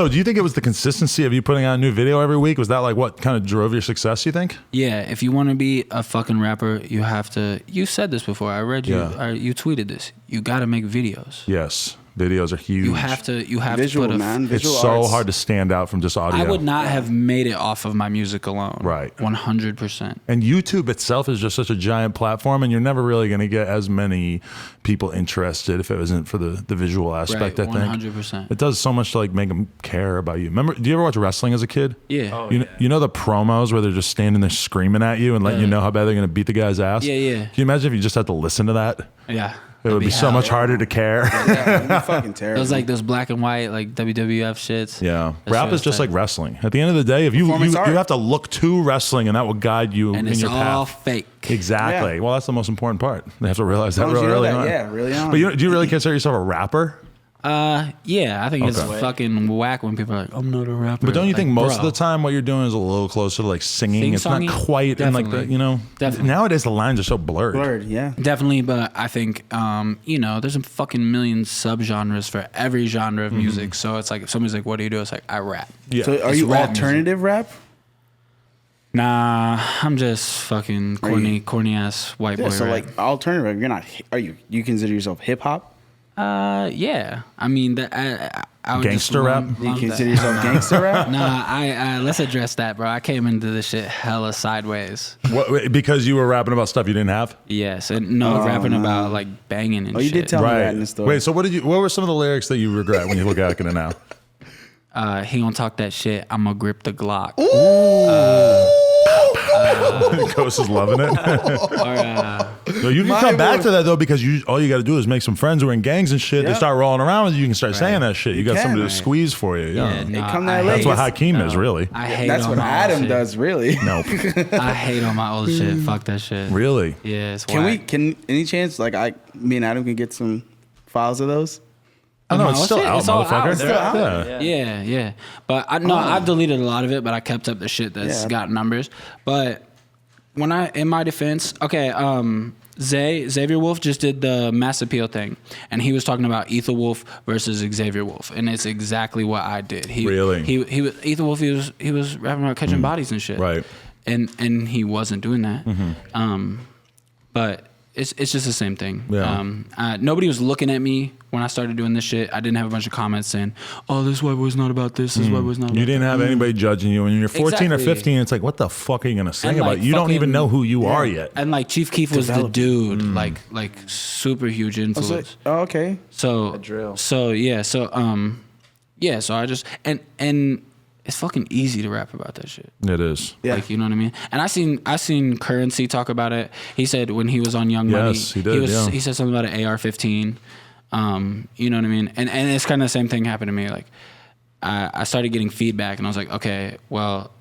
do you think it was the consistency of you putting out a new video every week? Was that like what kind of drove your success? You think?
Yeah, if you want to be a fucking rapper, you have to. You said this before. I read you.
Yeah.
You tweeted this. You got to make videos.
Yes. Videos are huge.
You have to. You have
Visual,
to put a.
man.
It's
Visual
so
arts.
hard to stand out from just audio.
I would not have made it off of my music alone.
Right.
100%.
And YouTube itself is just such a giant platform, and you're never really going to get as many people interested if it wasn't for the visual aspect.
Right.
I think
100%.
it does so much to like make them care about you. Remember? Do you ever watch wrestling as a kid?
Yeah.
You know the promos where they're just standing there screaming at you and letting you know how bad they're going to beat the guy's ass?
Yeah.
Can you imagine if you just had to listen to that?
Yeah.
It would be so much harder to care.
Yeah, you're fucking terrible.
Those like those black and white like WWF shits.
Yeah.
That
Rap
shit
is
was
just
tight.
like wrestling. At the end of the day, if you
Performance art.
have to look to wrestling and that will guide you
And
in
it's
your
all
path.
fake.
Exactly.
Yeah.
Well, that's the most important part. They have to realize that
As long as
real
you know
early
that,
on.
yeah, really on.
But do you really consider yourself a rapper?
Yeah, I think it's
Okay.
fucking whack when people are like, I'm not a rapper.
But don't you
Like,
think most of
bro.
the time what you're doing is a little closer to like singing? It's not
Sing-songy?
quite in like the,
Definitely.
you know,
Definitely.
nowadays the lines are so blurred.
Blurred, yeah.
Definitely, but I think you know, there's a fucking million subgenres for every genre of music. So it's like if somebody's like, "What do you do?" It's like I rap.
Yeah.
So are
It's
you
rap
alternative rap?
Nah, I'm just fucking corny ass white boy
Yeah, so
rap.
like alternative rap, you're not. Are you consider yourself hip hop?
Yeah. I mean, I would just
Gangster rap?
lump
Do you
that.
consider yourself gangster rap?
Nah, I let's address that, bro. I came into this shit hella sideways.
What, because you were rapping about stuff you didn't have?
Yes, and no rapping about like banging and
Oh, you
shit.
did tell me that in the story.
Wait, so what were some of the lyrics that you regret when you look back at it now?
He gonna talk that shit. I'ma grip the Glock.
Ghost is loving it. No, you can come back to that though, because all you got to do is make some friends who are in gangs and shit. They
Yep.
start rolling around with you. You can start saying that shit. You got
can,
somebody to
right.
squeeze for you. Yeah.
nah,
come
I
that
hate-
late.
That's what Hakeem is, really.
I hate
That's
on
what
my old
Adam
shit.
does, really.
Nope.
I hate on my old shit. Fuck that shit.
Really?
Yeah, it's
Can
whack.
any chance like me and Adam can get some files of those?
I know it's
Oh,
still
shit,
out,
it's all
motherfucker.
out.
Still out?
Yeah, yeah. But I've deleted a lot of it, but I kept up the shit that's got numbers. But in my defense, okay, Xavier Wolf just did the Mass Appeal thing, and he was talking about Ether Wolf versus Xavier Wolf, and it's exactly what I did.
Really?
He was Ether Wolf. He was rapping about catching bodies and shit.
Right.
And he wasn't doing that. But it's just the same thing.
Yeah.
Nobody was looking at me when I started doing this shit. I didn't have a bunch of comments saying, "Oh, this white boy's not about this. This white boy's not."
You didn't have anybody judging you. When you're 14 or
Exactly.
15, it's like, what the fuck are you gonna sing
And,
about?
like,
You don't even know who you are yet.
And like Chief Keef was the dude, like super huge influence.
Okay.
So
drill.
So yeah. So So I just and it's fucking easy to rap about that shit.
It is.
Yeah.
Like, you know what I mean? And I seen Currency talk about it. He said when he was on Young Money,
Yes, he did,
he said something about an AR-15. You know what I mean? And it's kind of the same thing happened to me. Like I started getting feedback, and I was like, okay, well,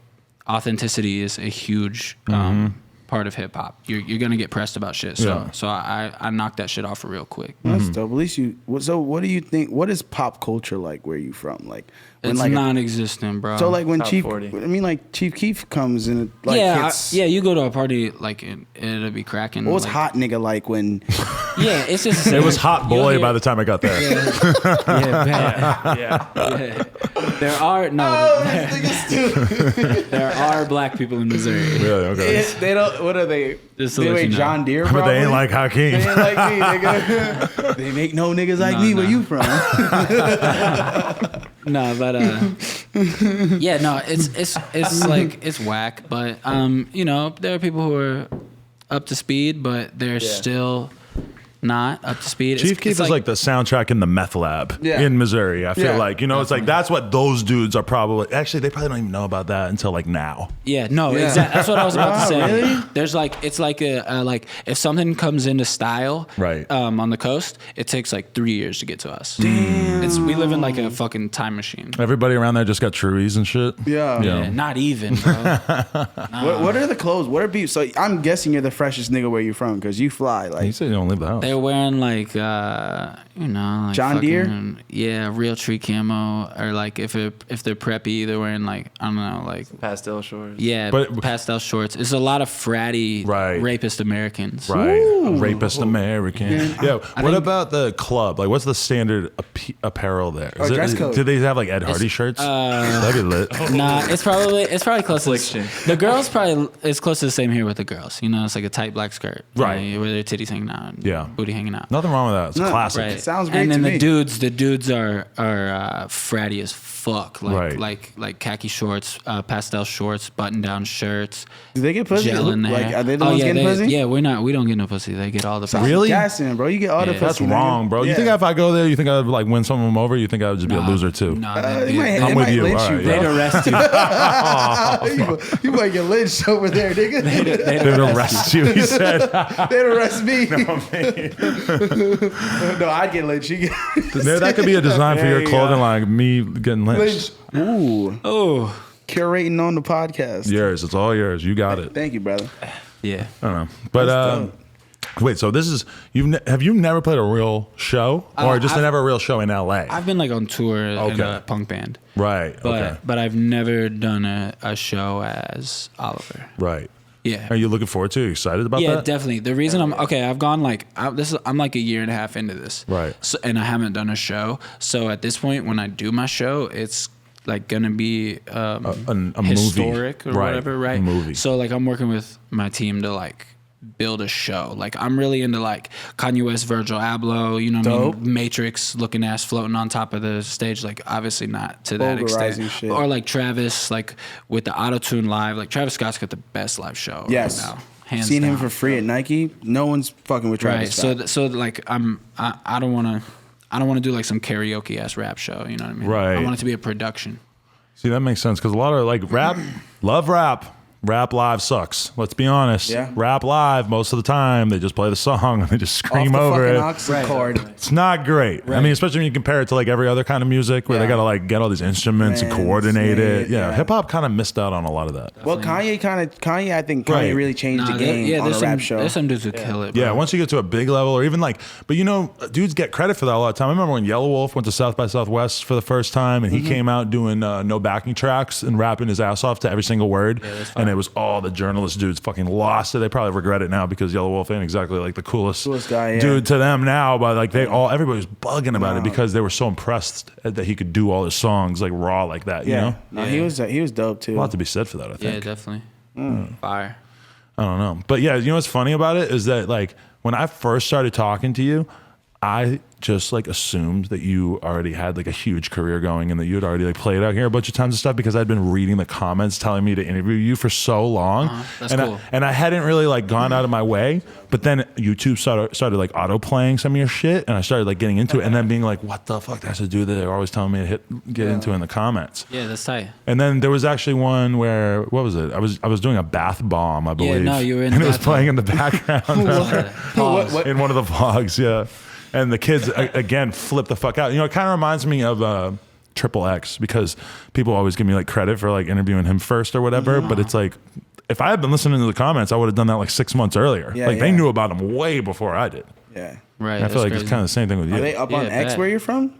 authenticity is a huge part of hip hop. You're gonna get pressed about shit. So I knocked that shit off real quick.
That's dope. At least you. So what do you think? What is pop culture like? Where you from? Like when
It's
like
non-existent, bro.
so like when
Top
Chief.
40.
I mean like Chief Keef comes and it, like hits.
You go to a party like it'll be cracking.
What was
like,
hot nigga like when?
Yeah, it's just
It was hot boy by the time I got there.
Yeah, bad.
Yeah.
There are there are black people in Missouri.
Really? Okay.
They don't. What are they?
Just to
They
let you
ain't
know.
John Deere.
But they ain't
probably?
like Hakeem.
They ain't like me, nigga. They make no niggas like me. Where you from?
No, but yeah, no, it's like it's whack. But you know, there are people who are up to speed, but they're still not up to speed.
Chief Keef is like the soundtrack in the meth lab in Missouri. I feel like, you know, it's like that's what those dudes are probably. Actually, they probably don't even know about that until like now.
Yeah, no, exactly. That's what I was about to say.
Really?
There's like it's like a like if something comes into style,
Right.
on the coast, it takes like 3 years to get to us.
Damn.
We live in like a fucking time machine.
Everybody around there just got truies and shit.
Yeah.
Yeah, not even, bro.
What are the clothes? What are people? So I'm guessing you're the freshest nigga where you from because you fly
He
like.
said you don't leave the house.
They're wearing like you know, like
John Deere?
yeah, real tree camo, or like if they're preppy, they're wearing like I don't know, like
Pastel shorts.
yeah,
But-
pastel shorts. It's a lot of fratty
Right.
rapist Americans.
Right, rapist American. Yeah. What about the club? Like, what's the standard apparel there? Is
dress code.
Do they have like Ed Hardy shirts? That'd be lit.
Nah, it's probably close to
Affliction.
the girls. Probably it's close to the same here with the girls. You know, it's like a tight black skirt,
Right.
you know, where their titties hanging out, and
Yeah.
booty hanging out.
Nothing wrong with that. It's
No,
classic.
Right.
Sounds great
And then
to
the
me.
dudes are fratty as fuck. Like
Right.
like khaki shorts, pastel shorts, button down shirts.
Do they get pussy?
Gel in there.
Like, are they the ones getting pussy?
Yeah, we don't get no pussy. They get all the pussy.
Really?
Gassing, bro. You get all the
Yeah.
pussy.
That's
nigga.
wrong, bro. You
Yeah.
think if I go there, you think I'd like win some of them over? You think I would just be a loser too?
Nah,
They might,
I'm
they
with
might
you.
lynch
All
you,
right,
bro.
they'd arrest you.
You might get lynched over there, nigga.
They'd arrest you. He said.
They'd arrest me. No, I'd get lynched. You get
That could be a design for
There
your
you
clothing
go.
line. Me getting lynched.
lynched. Ooh,
Oh,
curating on the podcast.
Yours. It's all yours. You got it.
Thank you, brother.
yeah.
I don't know. But
dope.
wait. So this is have you never played a real show or just never a real show in L.A.?
I've been like on tour in
Okay.
a punk band,
Right. Okay.
but I've never done a show as Oliver.
Right.
Yeah.
Are you looking forward to? Are you excited about
Yeah,
that?
definitely. The reason I've gone like I'm like a year and a half into this,
Right.
So, and I haven't done a show. So at this point, when I do my show, it's like gonna be
a movie.
historic or
Right.
whatever, right?
A movie.
So like I'm working with my team to like build a show. Like I'm really into like Kanye West, Virgil Abloh, you know what I
Dope.
mean? Matrix looking ass floating on top of the stage. Like obviously not to that
Polarizing
extent.
shit.
Or like Travis, like with the auto-tune live. Like Travis Scott's got the best live show
Yes.
right now. Hands
Seen him
down.
for free at Nike. No one's fucking with
Right.
Travis
So
Scott.
so like I don't want to do like some karaoke ass rap show, you know what I mean?
Right.
I want it to be a production.
See, that makes sense because a lot of like rap, love rap, Rap live sucks. Let's be honest.
Yeah.
Rap live, most of the time, they just play the song and they just scream over it. It's not great. I mean, especially when you compare it to like every other kind of music where they got to like get all these instruments and coordinate it. Yeah. Hip hop kind of missed out on a lot of that.
Well, Kanye, I think Kanye really changed the game on a rap show.
There's some dudes who kill it, bro.
Yeah, once you get to a big level or even like, but you know, dudes get credit for that a lot of time. I remember when Yellow Wolf went to South by Southwest for the first time and he came out doing no backing tracks and rapping his ass off to every single word. And it was all the journalist dudes fucking lost it. They probably regret it now because Yellow Wolf ain't exactly like the coolest
guy,
dude to them now, but like everybody was bugging about it because they were so impressed that he could do all his songs like raw like that, you know?
No, he was dope too.
A lot to be said for that, I think.
Yeah, definitely. Fire.
I don't know. But yeah, you know what's funny about it is that like when I first started talking to you, I just like assumed that you already had like a huge career going and that you had already like played out here a bunch of times and stuff because I'd been reading the comments telling me to interview you for so long.
That's cool.
I hadn't really like gone out of my way, but then YouTube started like auto playing some of your shit and I started like getting into it and then being like, what the fuck? That's a dude that they're always telling me to get into in the comments.
Yeah, that's tight.
And then there was actually one where, what was it? I was doing a bath bomb, I believe.
Yeah, no, you were in
and
the
it was
bath
playing in the background.
Pause.
In one of the vlogs, yeah. And the kids, again, flip the fuck out. You know, it kind of reminds me of Triple X because people always give me like credit for like interviewing him first or whatever. But it's like, if I had been listening to the comments, I would have done that like 6 months earlier. They knew about him way before I did.
Yeah.
Right.
And I feel like it's kind of the same thing with you.
Are they up on X where you're from?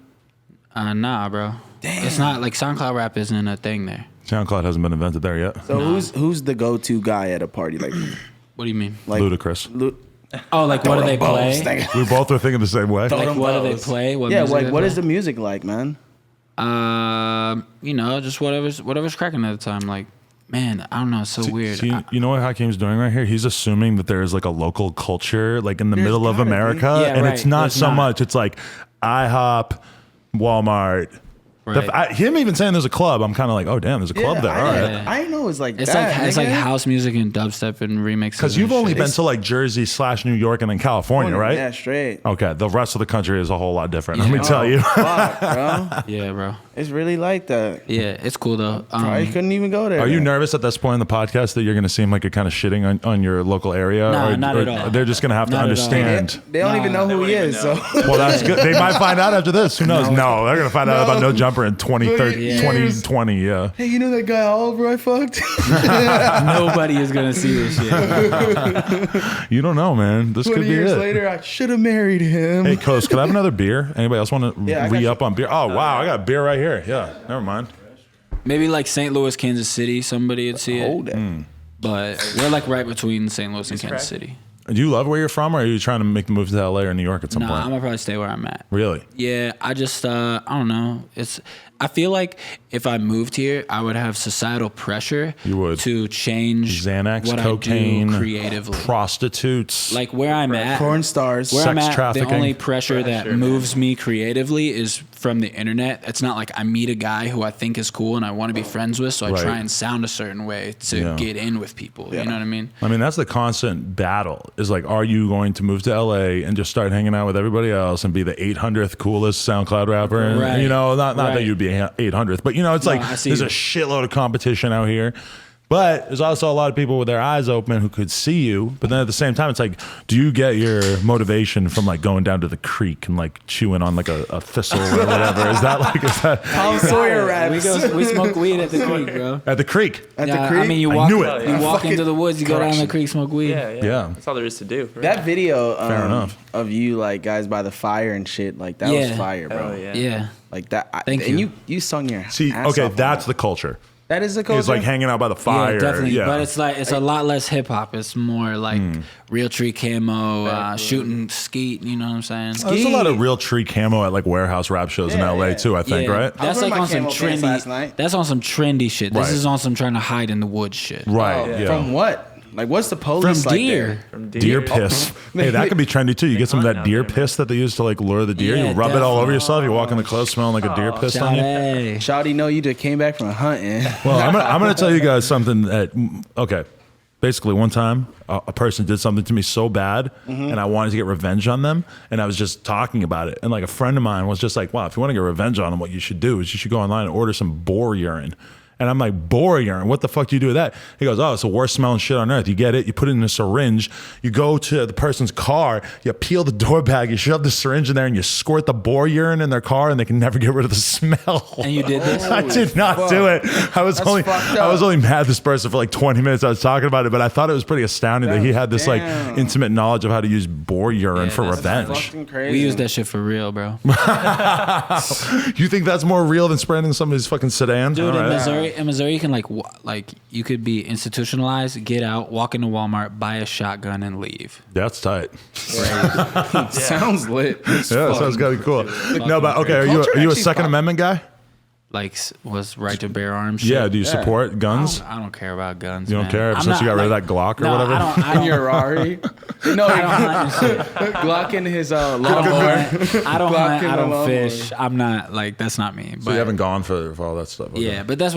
Nah, bro. Damn. It's not like SoundCloud rap isn't a thing there.
SoundCloud hasn't been invented there yet.
So who's the go-to guy at a party? Like,
what do you mean?
Like
Ludacris.
Oh, like what do they play?
We both were thinking the same way.
Like what do they play? What
what is the music like, man?
You know, just whatever's cracking at the time. Like, man, I don't know. It's so weird.
See, you know what Hakeem's doing right here? He's assuming that there is like a local culture, like in the middle of America, and it's not so much. It's like IHOP, Walmart.
Right.
Him even saying there's a club, I'm kind of like, oh damn, there's a club there. All right.
I didn't know it was like
it's
that.
It's like house music and dubstep and remixes.
Because you've only been to like Jersey / New York and then California, right?
Yeah, straight.
Okay, the rest of the country is a whole lot different. Let me tell you.
Fuck, bro.
Yeah, bro.
It's really like that.
Yeah, it's cool though.
I couldn't even go there.
Are you nervous at this point in the podcast that you're going to seem like you're kind of shitting on your local area?
No, not at all.
They're just going to have to understand.
They don't even know who he is. So.
Well, that's good. They might find out after this. Who knows? No, they're going to find out about No Jumper in 2020. Yeah.
Hey, you know that guy Oliver I fucked?
Nobody is going to see this shit.
You don't know, man. This could be
20 years
it.
later, I should have married him.
Hey, Coast, could I have another beer? Anybody else want to re-up on beer? Oh, wow. I got beer right here. Yeah. Never mind.
Maybe like St. Louis, Kansas City, somebody would see it. But we're like right between St. Louis and Kansas City.
Do you love where you're from, or are you trying to make the move to LA or New York at some point?
I'm gonna probably stay where I'm at.
Really?
Yeah, I just I don't know. I feel like if I moved here, I would have societal pressure to change
Xanax,
what
cocaine,
I do creatively.
Prostitutes.
Like where I'm at,
porn stars,
where
sex
I'm at,
trafficking.
the only pressure that moves me creatively is from the internet. It's not like I meet a guy who I think is cool and I want to be friends with, so I try and sound a certain way to get in with people. You know what I mean?
I mean, that's the constant battle. Is like, are you going to move to LA and just start hanging out with everybody else and be the 800th coolest SoundCloud rapper? And,
Right.
you know, not that you'd be 800th, but you know, it's like there's
you.
a shitload of competition out here. But there's also a lot of people with their eyes open who could see you. But then at the same time, it's like, do you get your motivation from like going down to the creek and like chewing on like a thistle or whatever? Is that
Tom Sawyer raps?
We smoke weed at the creek, bro.
at the creek?
At the creek?
I mean, you
I
walk,
knew it.
you walk into the woods, you go down the creek, smoke weed.
Yeah.
That's all there is to do. Right?
That video
Fair enough.
of you like guys by the fire and shit, like that was fire, bro.
Oh, yeah.
Yeah.
Like that.
Thank
and
you.
you sung your
See,
ass
okay,
off on
that's
that.
the culture.
That is the culture.
It's like hanging out by the fire.
Yeah, definitely.
Yeah.
But it's like it's a lot less hip hop. It's more like real tree camo, shooting skeet. You know what I'm saying?
There's a lot of real tree camo at like warehouse rap shows in LA too, I think, right?
That's
I was
like
wearing
on some
my camo pants last
trendy.
night.
That's on some trendy shit. This
Right.
is on some trying to hide in the woods shit.
Right. Yeah.
From what? Like, what's the police
From
like
deer.
there?
From
Deer piss. Hey, that could be trendy too. You get some of that
hunt
deer
down there,
piss that they use to like lure the deer.
Yeah,
You rub it all over
definitely.
yourself. You walk in the clothes smelling like a deer piss on you.
Hey.
Shawty, know you just came back from hunting.
Well, I'm gonna tell you guys something that basically one time a person did something to me so bad and I wanted to get revenge on them, and I was just talking about it, and like a friend of mine was just like, wow, if you want to get revenge on them, what you should do is you should go online and order some boar urine. And I'm like, boar urine? What the fuck do you do with that? He goes, oh, it's the worst smelling shit on earth. You get it, you put it in a syringe, you go to the person's car, you peel the door bag, you shove the syringe in there, and you squirt the boar urine in their car, and they can never get rid of the smell.
And you did this?
I did not do it. I was only mad at this person for like 20 minutes. I was talking about it, but I thought it was pretty astounding that he had this like intimate knowledge of how to use boar urine for revenge.
We use that shit for real, bro.
You think that's more real than spraying somebody's fucking sedan?
Dude, in Missouri, you can like you could be institutionalized, get out, walk into Walmart, buy a shotgun, and leave.
That's tight.
Sounds lit.
Yeah, sounds kind of cool. No, but okay, are you a Second Amendment guy?
Like, was right to bear arms shit?
Yeah, do you support guns?
I don't care about guns.
You don't
man.
care since you got rid of that Glock or whatever?
I don't. Your Rari. No, Glock in his lawnmower.
I don't hunt. I don't fish. I'm not like that's not me. But
So you haven't gone for all that stuff. Okay.
Yeah, but that's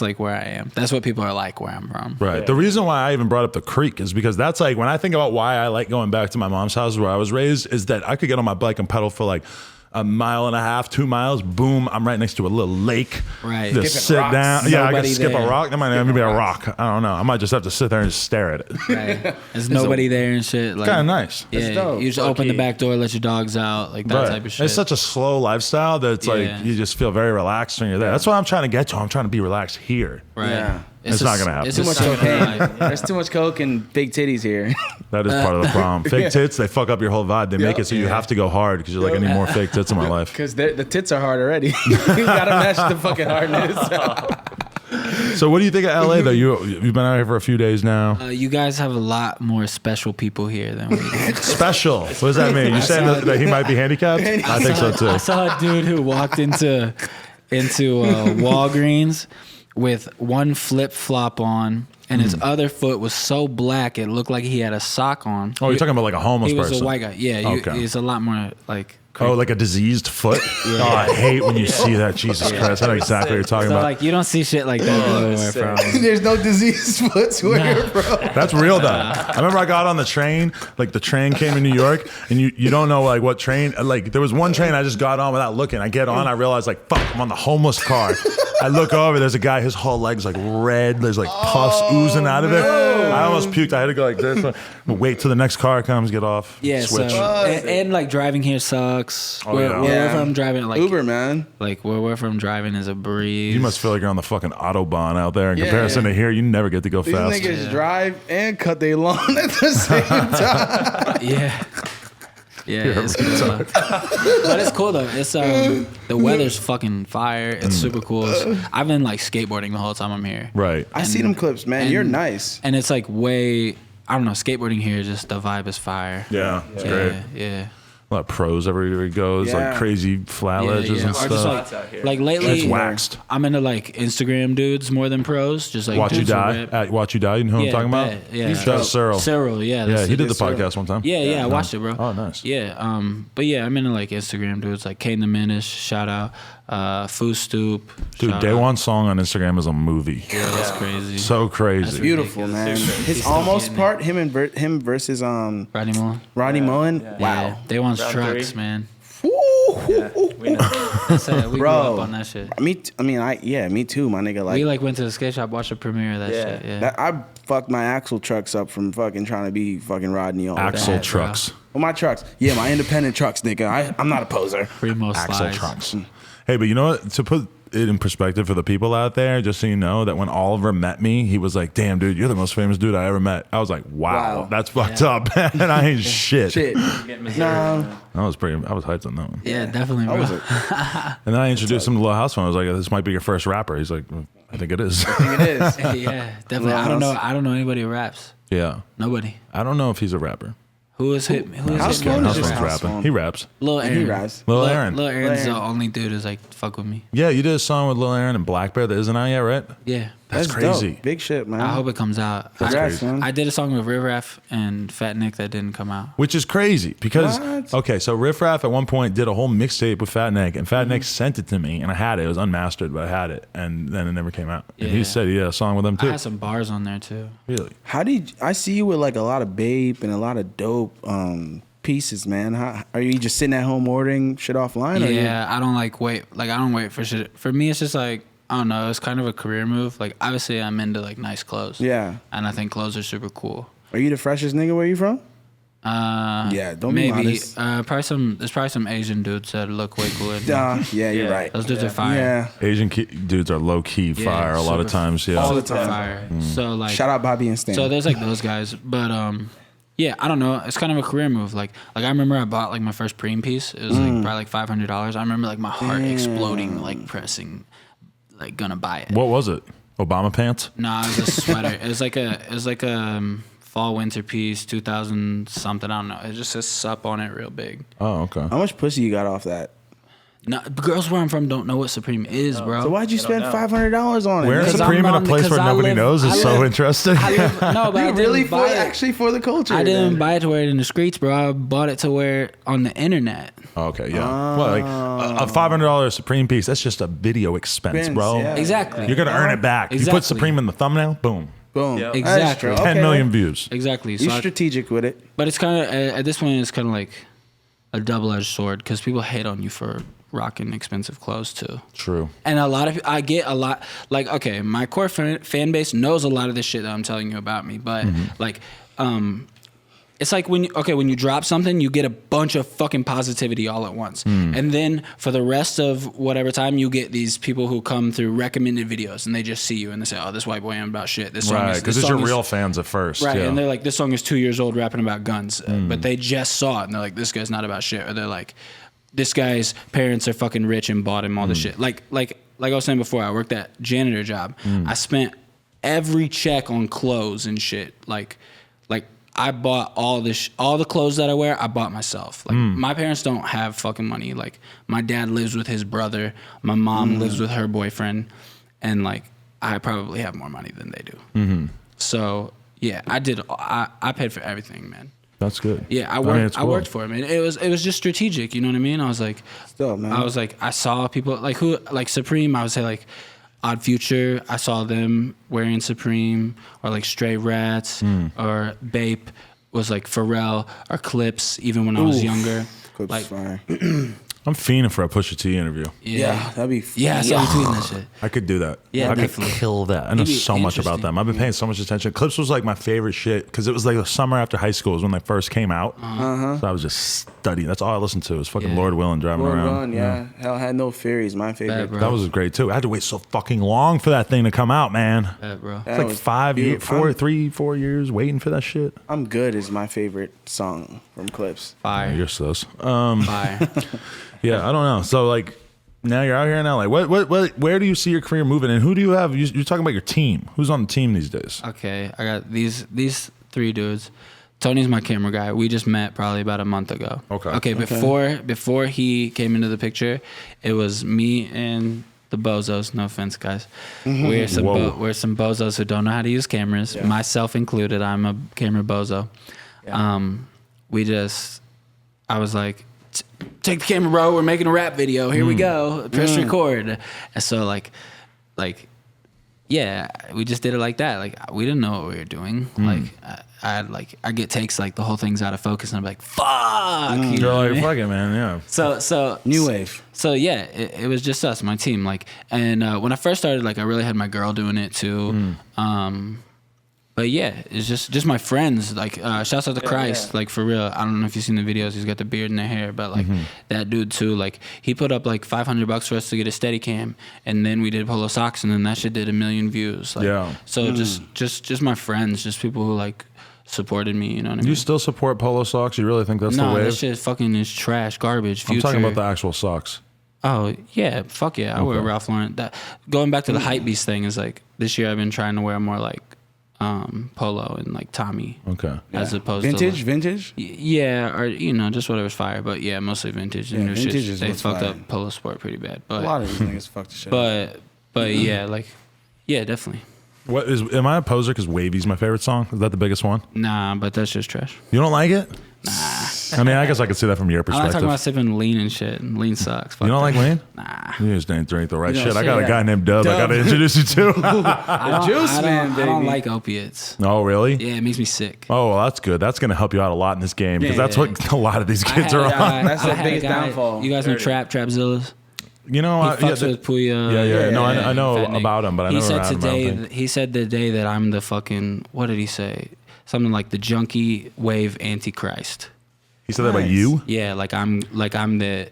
like where I am. That's what people are like where I'm from.
Right. The reason why I even brought up the creek is because that's like when I think about why I like going back to my mom's house where I was raised is that I could get on my bike and pedal for like a mile and a half, 2 miles, boom, I'm right next to a little lake.
Right.
Just sit down. Yeah, I can skip
there.
a rock. That might even be a rock. I don't know. I might just have to sit there and just stare at it.
Right. There's nobody there and shit. Like,
Kind of nice.
Yeah, you just open the back door, let your dogs out, like that type of shit.
It's such a slow lifestyle that it's like you just feel very relaxed when you're there. That's what I'm trying to get to. I'm trying to be relaxed here.
Right.
Yeah.
It's not gonna happen.
Too much cocaine. There's too much coke and big titties here.
That is part of the problem. Fake tits, they fuck up your whole vibe. They make it so you have to go hard because you're like, I need more fake tits in my life.
Because the tits are hard already. You gotta match the fucking hardness.
So what do you think of LA though? You've been out here for a few days now.
You guys have a lot more special people here than we do.
Special? What does that mean? You saying that he might be handicapped? I think so too.
I saw a dude who walked into Walgreens with one flip flop on, and his other foot was so black it looked like he had a sock on.
Oh, you're talking about like a homeless person.
He was a white guy. Yeah,
Okay.
he's a lot more like.
Oh, like a diseased foot? Oh, I hate when you see that. Jesus Christ. I know exactly what you're talking
So
about.
like you don't see shit like that everywhere from.
There's no disease foots where, bro.
That's real though. I remember I got on the train, like the train came in New York, and you don't know like what train, like there was one train I just got on without looking. I get on, I realize like, fuck, I'm on the homeless car. I look over, there's a guy, his whole leg's like red, there's like pus oozing out of it. I almost puked, I had to go like this. Wait till the next car comes, get off,
Yeah,
switch.
so and like driving here sucks. Wherever I'm driving, like
Uber, man.
like wherever I'm driving is a breeze.
You must feel like you're on the fucking Autobahn out there. In comparison to here, you never get to go
These
fast.
niggas drive and cut their lawn at the same time.
Yeah. Yeah, it's cool. But it's cool though. It's the weather's fucking fire. It's super cool. I've been like skateboarding the whole time I'm here.
Right.
I see them clips, man. You're nice.
And it's like way I don't know, skateboarding here just the vibe is fire.
Yeah, it's great.
Yeah.
A lot of pros everywhere he goes, like crazy flat ledges and
Or
stuff.
just like lately,
It's waxed.
I'm into like Instagram dudes more than pros. Just like
Watch You
dudes who
Die.
rap.
At Watch You Die, you know who I'm talking about?
Yeah,
That's Cyril.
Cyril, yeah.
Yeah, he did the
Cyril.
podcast one time.
Yeah, I watched it, bro.
Oh, nice.
Yeah, but yeah, I'm into like Instagram dudes like Kane the Menace, shout out, Foo Stoop.
Dude,
shout
Day
out.
One song on Instagram is a movie.
Yeah, that's crazy.
So crazy.
Beautiful, man. His
still
almost
getting
part, him versus
Rodney Mullen.
Rodney Mullen.
Yeah,
Wow.
Day One's
Round
trucks,
3.
man.
Yeah, we know.
That's it. We
Bro.
grew up on that shit.
Me too, my nigga. Like
We like went to the skate shop, watched the premiere of that
Yeah.
shit. Yeah.
that, I fucked my axle trucks up from fucking trying to be fucking Rodney all
Axle
day.
bro.
trucks.
Well, my trucks. Yeah, my independent trucks, nigga. I'm not a poser.
Primo
Axle
slides.
trucks. Hey, but you know what? To put it in perspective for the people out there, just so you know, that when Oliver met me, he was like, damn, dude, you're the most famous dude I ever met. I was like, wow. That's fucked up. And I ain't shit.
No.
I was hyped on that one.
Yeah, definitely, bro.
And then I introduced him to Lil House Phone. I was like, this might be your first rapper. He's like, I think it is.
It is.
Yeah, definitely. I don't know anybody who raps.
Yeah.
Nobody.
I don't know if he's a rapper.
Who is hit? Who is
House
hit?
Phone
me?
is
House
just
Phone's
House
rapping.
Phone.
He raps.
Lil Aaron.
He raps.
Lil Aaron.
Lil Aaron's
Lil
the
Aaron.
only dude who's like fuck with me.
Yeah, you did a song with Lil Aaron and Black Bear that isn't out yet, right?
Yeah.
That's crazy.
Dope. Big shit, man.
I hope it comes out.
Congrats, man.
I did a song with Riff Raff and Fat Nick that didn't come out.
Which is crazy because,
What?
okay, so Riff Raff at one point did a whole mixtape with Fat Nick, and Fat Nick sent it to me, and I had it. It was unmastered, but I had it, and then it never came out. And he
Yeah.
said he had a song with him
I
too.
had some bars on there too.
Really?
How did I see you with like a lot of babe and a lot of dope pieces, man? How are you just sitting at home ordering shit offline? Or
Yeah, I don't like wait. Like I don't wait for shit. For me, it's just like I don't know. It's kind of a career move. Like, obviously, I'm into like nice clothes.
Yeah.
And I think clothes are super cool.
Are you the freshest nigga? Where you from?
Yeah,
don't be modest.
There's probably some Asian dudes that look way cooler.
Yeah, you're right.
Those dudes are fire.
Yeah.
Asian dudes are low key fire a lot of times. Yeah,
all the
Super
time.
fire. So like,
Shout out Bobby and Stan.
so there's like those guys, but yeah, I don't know. It's kind of a career move. Like I remember I bought like my first Preem piece. It was like probably like $500. I remember like my heart exploding, like pressing, like gonna buy it.
what was it? Obama pants?
Nah, it was a sweater. it was like a fall winter piece, 2000 something. I don't know. It just says sup on it real big.
Oh, okay.
How much pussy you got off that?
No, girls where I'm from don't know what Supreme is, bro.
So why'd you spend $500 on it?
Wearing
Because
Supreme in a
I'm
place where
because I
nobody
live-
knows is
I
so
live-
interesting.
I live, no, but I
You really
didn't buy it.
actually for the culture.
I didn't
then.
buy it to wear it in the streets, bro. I bought it to wear it on the internet.
Okay, yeah. Well, like a $500 Supreme piece, that's just a video expense, bro.
Yeah.
Exactly.
You're gonna earn it back. You put
Exactly.
Supreme in the thumbnail, boom,
Boom.
Yep.
That's
Exactly.
true.
10 million views.
Exactly.
You're
So I,
strategic with it.
but it's kind of at this point, it's kind of like a double-edged sword because people hate on you for rocking expensive clothes too.
True.
And a lot of I get a lot like okay, my core fan base knows a lot of this shit that I'm telling you about me, but like it's like when you drop something, you get a bunch of fucking positivity all at once. And then for the rest of whatever time, you get these people who come through recommended videos and they just see you and they say, oh, this white boy ain't about shit. This song
Right,
is
because
this
it's your
song is-
real fans at first.
Right,
yeah.
and they're like, this song is 2 years old rapping about guns. But they just saw it and they're like, this guy's not about shit. Or they're like, this guy's parents are fucking rich and bought him all this shit. Like I was saying before, I worked that janitor job. I spent every check on clothes and shit. Like I bought all the clothes that I wear, I bought myself. Like my parents don't have fucking money. Like my dad lives with his brother, my mom lives with her boyfriend, and like I probably have more money than they do. So yeah, I paid for everything, man.
That's good.
Yeah, I
mean, it's
I
cool.
worked for him. And it was just strategic, you know what I mean? I was like,
Still, man.
I was like, I saw people like Supreme. I would say like Odd Future. I saw them wearing Supreme, or like Stray Rats, or Bape was like Pharrell, or Clips. Even when I was younger,
Clips
like
fire.
I'm fiending for a Pusha T interview.
Yeah, that'd be.
yeah, I saw you tweeting that shit.
I could do that.
Yeah,
I could
definitely.
kill that. I know
It'd be
so much about
interesting.
them. I've been paying so much attention. Clips was like my favorite shit because it was like the summer after high school is when they first came out. So I was just studying. That's all I listened to was fucking
Yeah.
Lord Willin' driving
Lord
around.
Run, yeah. Hell had no furies. My favorite.
Bad, bro.
That was great too. I had to wait so fucking long for that thing to come out, man.
Bro.
That
It's like
was
5 years,
beautiful.
4 years waiting for that shit.
I'm Good is my favorite song from Clips.
Fire.
You're sus.
Fire.
Yeah, I don't know. So like now you're out here in LA. What where do you see your career moving, and who do you have? You're talking about your team. Who's on the team these days?
Okay, I got these three dudes. Tony's my camera guy. We just met probably about a month ago.
Okay.
Before he came into the picture, it was me and the bozos. No offense, guys. We're some
Whoa.
we're some bozos who don't know how to use cameras, myself included. I'm a camera bozo. I was like, take the camera, bro. We're making a rap video. Here we go. Press record. And so like, yeah, we just did it like that. Like we didn't know what we were doing. Like I get takes like the whole thing's out of focus, and I'm like, fuck. You know
You're
what I
like,
mean?
fuck it, man. Yeah.
So
New wave.
So yeah, it was just us, my team. Like, and when I first started, like I really had my girl doing it too. But yeah, it's just my friends. Like, shouts out to Christ. Like for real. I don't know if you've seen the videos. He's got the beard and the hair, but like that dude too. Like he put up like $500 for us to get a Steadicam, and then we did Polo Socks, and then that shit did 1 million views. Like,
Yeah.
So just my friends, just people who like supported me. You know what I mean?
You still support Polo Socks? You really think that's the
No,
wave?
that shit fucking is trash, garbage.
I'm
Future.
talking about the actual socks.
Oh yeah, fuck yeah! I wear Ralph Lauren. That going back to the hype beast thing is like this year I've been trying to wear more like Polo and like Tommy.
Okay.
As opposed
Vintage,
to
vintage.
yeah, or just whatever's fire. But yeah, mostly vintage. And
Yeah,
new
vintage
shit.
is
They
what's
fucked
fire.
up Polo Sport pretty bad. But
A lot of these niggas fucked the shit.
but yeah, like yeah, definitely.
Am I a poser because Wavy's my favorite song? Is that the biggest one?
Nah, but that's just trash.
You don't like it? Nah. I mean, I guess I could see that from your
I'm not
perspective.
talking about sipping lean and shit. And lean sucks. Fuck
You don't
that.
like lean?
Nah.
You just didn't drink the right
You
shit.
don't
I got
say
a guy
that.
named Dub I got to
Dub.
introduce you to.
Juice man,
I don't
baby.
like opiates.
Oh, really?
Yeah, it makes me sick.
Oh, well, that's good. That's going to help you out a lot in this game because
Yeah.
that's what a lot of these kids are on.
That's
I
the
had a
biggest
guy-
downfall.
You guys know Trapzillas?
You know,
He fucks with Puya.
Yeah. No, I know
Fat Nick.
about him, but I
he
never
said
had him. I don't think.
He said the day that I'm the fucking, what did he say? Something like the junkie wave antichrist.
He said that about you?
Yeah, like I'm the.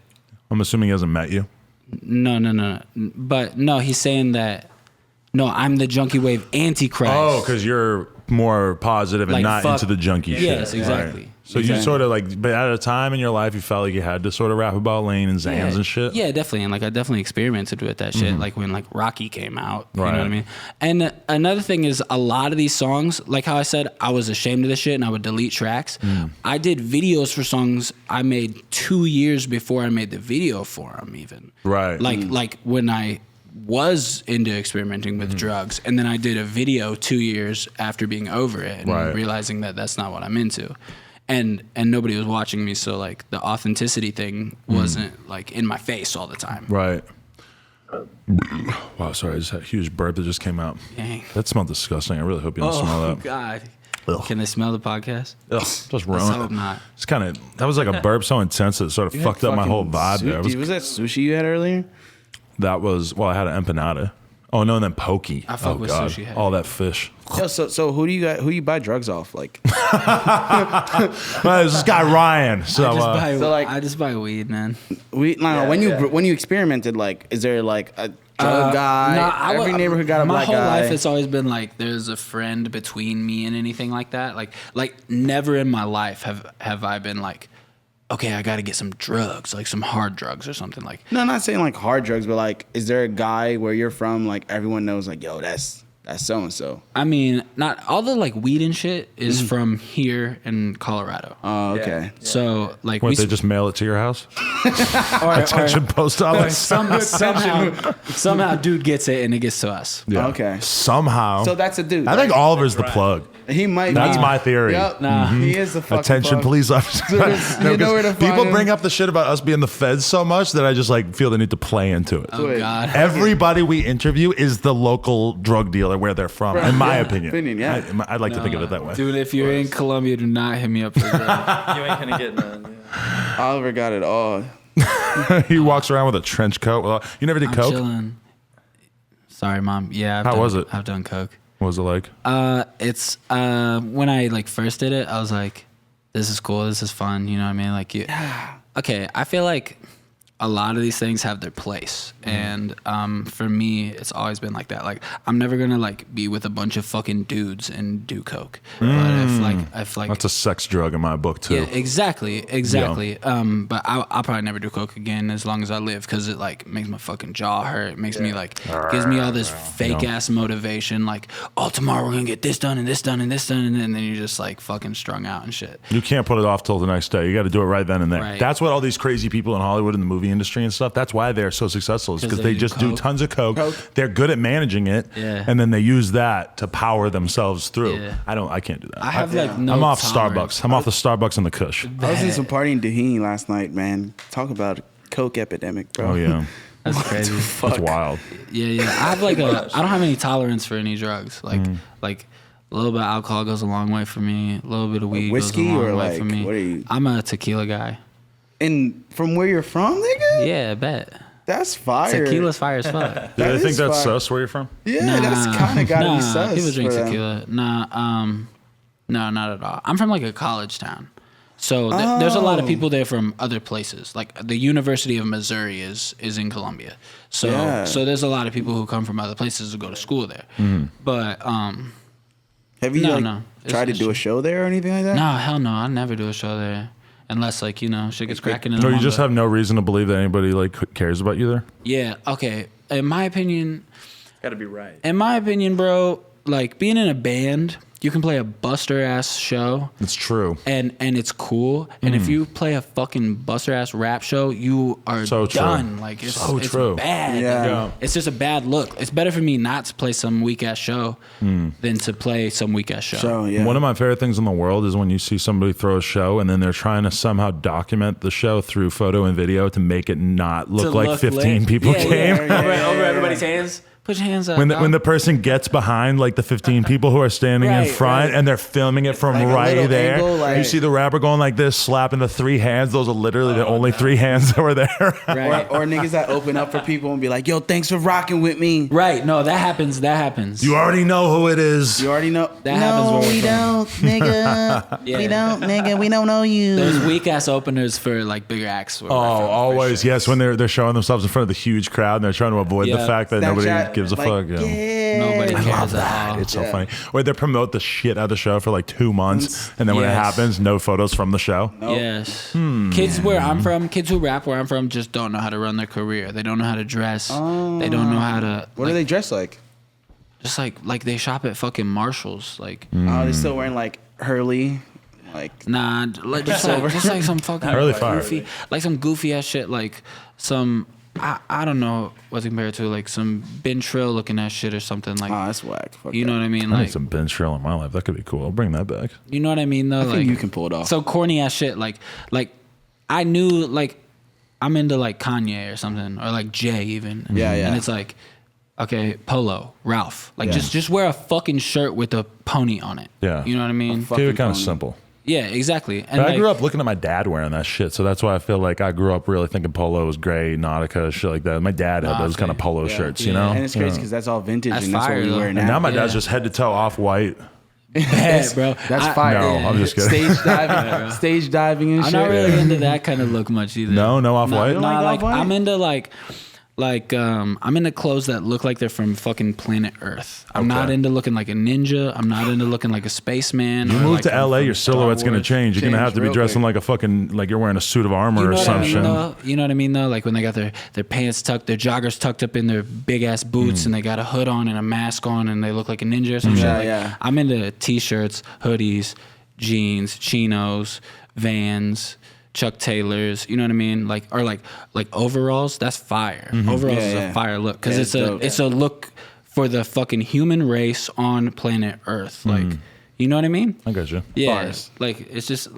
I'm assuming he hasn't met you.
No. But no, he's saying that. No, I'm the junkie wave antichrist.
Oh, because you're more positive and
Like,
not
fuck-
into the junkie shit.
Yes, exactly.
Right. So you sort of like, but at a time in your life, you felt like you had to sort of rap about Lane and Zans and shit.
Yeah, definitely. And like I definitely experimented with that shit. Like when like Rocky came out. You know what I
Right.
mean? And another thing is a lot of these songs, like how I said, I was ashamed of this shit and I would delete tracks. I did videos for songs I made 2 years before I made the video for them even.
Right.
Like when I was into experimenting with drugs, and then I did a video 2 years after being over it and realizing that that's not what I'm into. And nobody was watching me, so like the authenticity thing wasn't like in my face all the time.
Right. Wow, sorry, I just had a huge burp that just came out.
Dang.
That smelled disgusting. I really hope you don't smell
Oh
that.
God!
Ugh.
Can they smell the podcast?
Ugh, just
Let's
ruined
hope
it.
not.
It's kind of, that was like a burp so intense it sort of fucked up my whole vibe there.
Was that sushi you had earlier?
That was, well, I had an empanada. Oh no, and then poke.
I fuck with sushi heavy.
All that fish.
Yo, so who you buy drugs off? Like,
Well, this guy Ryan. So,
I just buy weed, man.
when you experimented, like, is there like a drug guy? Every neighborhood got a black guy.
My whole life, it's always been like there's a friend between me and anything like that. Like never in my life have I been like, okay, I got to get some drugs, like some hard drugs or something like.
No, I'm not saying like hard drugs, but like, is there a guy where you're from, like everyone knows, like, yo, that's so and so.
I mean, not all the like weed and shit is from here in Colorado.
Oh, okay.
So like
what, they just mail it to your house?
or
Attention post office.
somehow dude gets it and it gets to us.
Yeah.
Okay.
Somehow.
So that's a dude.
I think Oliver's the plug.
He might.
That's my theory.
Yep.
Nah.
He is the fucking
Attention,
plug.
police officers.
You know where to find
people
him.
bring up the shit about us being the feds so much that I just like feel the need to play into it.
Oh God.
Everybody we interview is the local drug dealer where they're from, in my opinion.
Yeah.
I'd like to think of it that way.
Dude, if you're in Colombia, do not hit me up for drugs.
You ain't gonna get none. Yeah.
Oliver got it all.
He walks around with a trench coat. Well, you never did
I'm
coke?
chilling. Sorry, Mom. Yeah.
How was it?
I've done coke.
What was it like?
It's when I like first did it, I was like, this is cool, this is fun, you know what I mean? Like okay, I feel like a lot of these things have their place. And for me, it's always been like that. Like I'm never gonna like be with a bunch of fucking dudes and do coke. But if like
That's a sex drug in my book too.
yeah, exactly. But I'll probably never do coke again as long as I live because it like makes my fucking jaw hurt. It makes me like gives me all this fake ass motivation. Like, oh, tomorrow we're gonna get this done and this done and this done, and then you're just like fucking strung out and shit.
You can't put it off till the next day. You got to do it right then and there.
Right.
That's what all these crazy people in Hollywood in the movie industry and stuff, that's why they're so successful, is because they
do
just do
coke.
tons of coke. They're good at managing it.
Yeah.
And then they use that to power themselves through.
Yeah.
I can't do that.
I have like no
I'm off
tolerance.
Starbucks. I'm off the Starbucks and the Kush.
I was in some party in Doheny last night, man. Talk about a coke epidemic, bro.
Oh yeah.
That's crazy.
That's wild.
Yeah. I have like I don't have any tolerance for any drugs. Like a little bit of alcohol goes a long way for me. A little bit of weed
whiskey
goes a long
or
way
like
for me.
what are you?
I'm a tequila guy.
And from where you're from, nigga?
Yeah, I bet.
That's fire.
Tequila's fire as fuck.
Do they
is
think that's
fire.
sus where you're from?
Yeah, that's kind of gotta be sus.
People drink
for them.
tequila. No, not at all. I'm from like a college town. So there's a lot of people there from other places. Like the University of Missouri is in Columbia. So
Yeah.
so there's a lot of people who come from other places to go to school there. But
Have you
No.
tried to
It's
do a show there or anything like that?
no, hell no, I never do a show there. Unless like, shit gets cracking in
No,
the
you just
manga.
have no reason to believe that anybody like cares about you there.
Yeah, okay. In my opinion,
Gotta be right.
bro, like being in a band, you can play a buster ass show.
It's true.
And it's cool. And if you play a fucking buster ass rap show, you are
So true.
done. Like it's
true.
bad.
Yeah.
It's just a bad look. It's better for me not to play some weak ass show than to play some weak ass show.
So yeah.
One of my favorite things in the world is when you see somebody throw a show and then they're trying to somehow document the show through photo and video to make it not look like 15 people came.
Over everybody's hands. Put your hands up.
When the person gets behind like the 15 people who are standing in
Right,
front and they're filming it from
Like a
right
little
there.
angle, like-
You see the rapper going like this, slapping the 3 hands. Those are literally the only 3 hands that were there.
Right.
Or niggas that open up for people and be like, yo, thanks for rocking with me.
Right. No, that happens. That happens.
You already know who it is.
You already know.
That happens where we're from.
don't, nigga.
Yeah.
We don't, nigga. We don't know you.
There's weak ass openers for like bigger acts. where
Oh,
we're from, for
always.
sure.
Yes, when they're showing themselves in front of the huge crowd and they're trying to avoid the
Yeah.
fact that nobody
Snapchat,
gives a
like,
fuck. Yeah.
Nobody
I
cares
love
at
that.
all.
It's so funny. Or they promote the shit out of the show for like 2 months, and then when it
Yes.
happens, no photos from the show.
Yes. Kids where I'm from, kids who rap where I'm from just don't know how to run their career. They don't know how to dress. They don't know how to.
What do they dress like?
Just like they shop at fucking Marshalls. Like,
Oh, they still wearing like Hurley. Like,
nah, like, just like some fucking
Really fire.
goofy, like some goofy ass shit. Like some, I don't know what to compare it to. Like some Ben Trill looking at shit or something. Like,
oh, that's whack. Fuck
you
that.
know what I mean?
I need
Like,
some Ben Shrill in my life. That could be cool. I'll bring that back.
you know what I mean? Though,
I
like
think you can pull it off.
so corny ass shit. Like I knew like I'm into like Kanye or something or like Jay even.
Yeah, yeah.
And it's like, okay, Polo, Ralph. Like
Yeah.
just wear a fucking shirt with a pony on it.
Yeah.
You know what I mean?
fuck-
Keep it kind of
pony.
simple.
Yeah, exactly. And
But I
like,
grew up looking at my dad wearing that shit, so that's why I feel like I grew up really thinking polo was great, Nautica, shit like that. My dad had those kind of polo shirts, you know?
And it's crazy because that's all vintage
That's
and that's
fire,
what we
though.
wear
And now my dad's
Yeah.
just head to toe off white.
yeah, bro.
That's fire.
No, I'm just kidding.
Stage diving and
I'm
shit.
not really into that kind of look much either.
No off white.
don't
Nah,
like
like
off-white?
I'm into I'm into clothes that look like they're from fucking planet Earth. I'm not
Okay.
into looking like a ninja. I'm not into looking like a spaceman.
You
or
move
like
to
I'm
LA,
from
your
Star
silhouette's gonna
Wars.
change. You're gonna have to be
real
dressing
quick.
like a fucking like you're wearing a suit of armor
You
or
know what I
some
mean,
shit.
though? You know what I mean, though? Like when they got their pants tucked, their joggers tucked up in their big ass boots, and they got a hood on and a mask on, and they look like a ninja or some shit.
Yeah,
Like,
yeah.
I'm into t-shirts, hoodies, jeans, chinos, Vans, Chuck Taylors. You know what I mean? Like overalls. That's fire. Overalls
Yeah,
is
yeah.
a fire look because
Yeah,
it's
it's
a
dope.
it's a look for the fucking human race on planet Earth. Like, you know what I mean?
I got you.
Yeah.
Bars.
Like it's just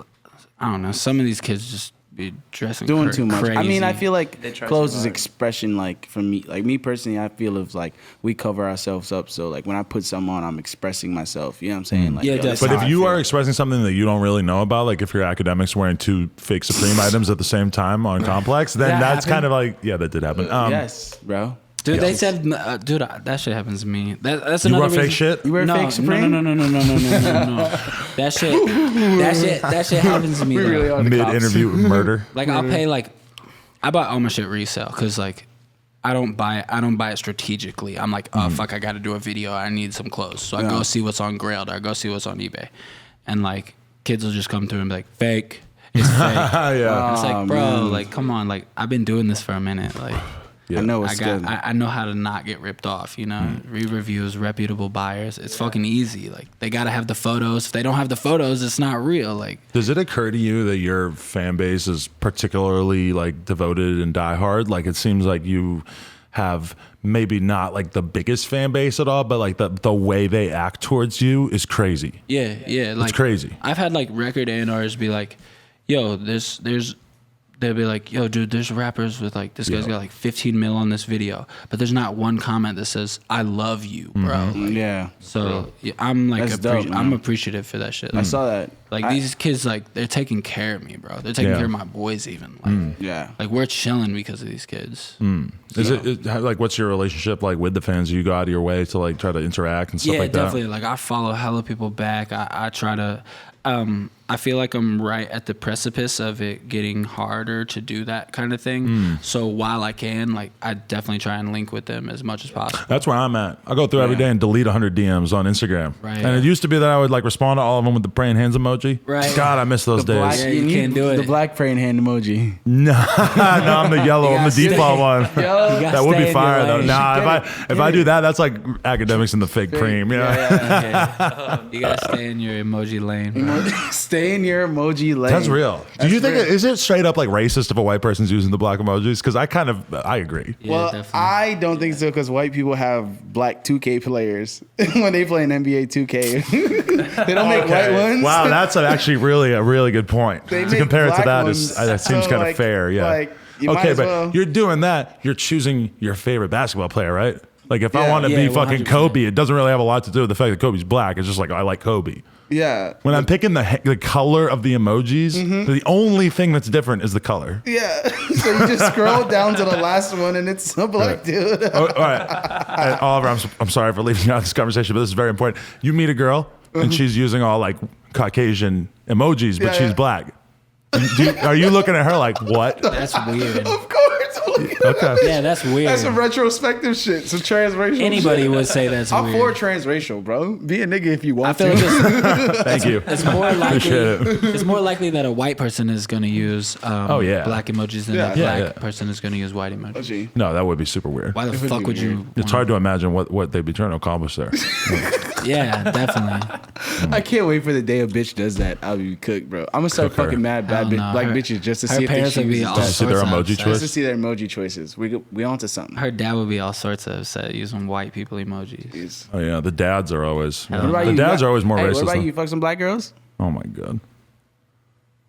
I don't know. Some of these kids just be dressing
Doing too much.
Crazy.
I mean, I feel like
They try
clothes
too
is
hard.
expression. Like for me, personally, I feel it's like we cover ourselves up. So like when I put something on, I'm expressing myself. You know what I'm saying? Like,
Yeah,
yo, this
definitely.
is
But
how
if
I
you
feel.
are expressing something that you don't really know about, like if your academics wearing 2 fake Supreme items at the same time on Complex, then
That
that's
happened?
kind of like, yeah, that did happen.
yes, bro.
Dude,
Yeah.
they said, dude, that shit happens to me. That's
You
another
wear fake
reason-
shit?
You wear
no,
fake Supreme?
No. That shit happens to me. though.
really are the cops.
Mid-interview murder.
Like I'll pay I buy all my shit resale because like I don't buy it strategically. I'm like, oh fuck, I got to do a video. I need some clothes, so I go see what's on Grailed or I go see what's on eBay, and like kids will just come through and be like, fake. It's fake.
Yeah.
It's like, bro, like, come on, like, I've been doing this for a minute, like.
Yeah.
I know
I
it's
got.
good.
I know how to not get ripped off. You know, re-reviews, reputable buyers. It's fucking easy. Like they gotta have the photos. If they don't have the photos, it's not real. Like
Does it occur to you that your fan base is particularly like devoted and diehard? Like it seems like you have maybe not like the biggest fan base at all, but like the way they act towards you is crazy.
yeah, like
crazy.
I've had like record A&Rs be like, "Yo, there's." They'll be like, yo, dude, there's rappers with like, this guy's got like 15 mil on this video, but there's not one comment that says, I love you, bro. Like,
Yeah.
so yeah, I'm like,
That's dope,
I'm
man.
appreciative for that shit.
I saw that.
Like these kids, like they're taking care of me, bro. They're taking
Yeah.
care of my boys, even. Like,
Yeah.
like we're chilling because of these kids.
Is it like what's your relationship like with the fans? You go out of your way to like try to interact and stuff
Yeah,
like that?
definitely. Like I follow hella people back. I try to. I feel like I'm right at the precipice of it getting harder to do that kind of thing. So while I can, like, I definitely try and link with them as much as possible.
That's where I'm at. I go through every day and delete 100 DMs on Instagram.
Right.
And it used to be that I would like respond to all of them with the praying hands emoji.
Right.
God, I miss those days.
Black,
Yeah, you can't do
The
it.
black praying hand emoji.
No, I'm the yellow. I'm the
gotta
default
stay-
one.
gotta
That would
stay
be
in
fire
your
though.
lane.
Nah, if I do that, that's like academics in the fake preem. Yeah.
Yeah. You gotta stay in your emoji lane. bro.
Stay in your emoji lane.
That's real. Do you think
real.
is it straight up like racist if a white person's using the black emojis? Because I agree.
Yeah,
Well,
definitely.
I don't think so because white people have black 2K players when they play in NBA 2K. They don't make white ones.
Wow, that's actually a really good point.
They
To
make
compare it to
black
that
ones,
that seems
so,
kind of
like-
fair. Yeah.
like, you might
Okay,
as
but
well.
you're doing that. You're choosing your favorite basketball player, right? Like if I
Yeah.
want to
Yeah,
be fucking
100%.
Kobe, it doesn't really have a lot to do with the fact that Kobe's black. It's just like I like Kobe.
Yeah.
When I'm picking the color of the emojis, the only thing that's different is the color.
Yeah. So you just scroll down to the last one and it's a black dude.
Oh, all right, Oliver, I'm sorry for leaving you out of this conversation, but this is very important. You meet a girl and she's using all like Caucasian emojis, but
Yeah,
she's
yeah.
black. Are you looking at her like what?
That's weird.
Of course.
Okay.
Yeah, that's weird.
That's some retrospective shit. Some transracial
Anybody
shit.
would say that's
I'm
weird.
for transracial, bro. Be a nigga if you
I
want
feel
to.
like
Thank you.
it's more likely.
Appreciate it.
It's more likely that a white person is going to use black emojis than
Yeah.
a
Yeah,
black person is going to use white emojis.
Gee.
No, that would be super weird.
Why the
would
fuck
be
would you?
weird.
It's hard to imagine what they'd be trying to accomplish there.
Yeah, definitely.
I can't wait for the day a bitch does that. I'll be cooked, bro. I'm gonna start
Cook her.
fucking mad bad
Hell no.
black
Her-
bitches just to
her
see if they
parents would be
choose
all
that.
Just to see their
sorts of
emoji
upset.
Just to
choice.
see their emoji choices. We onto something.
Her dad would be all sorts of upset using white people emojis.
Jeez.
Oh yeah, the dads are always.
What
What about
the
you?
dads are always more
Hey,
racist.
What about
than-
you? Fuck some black girls?
Oh my god.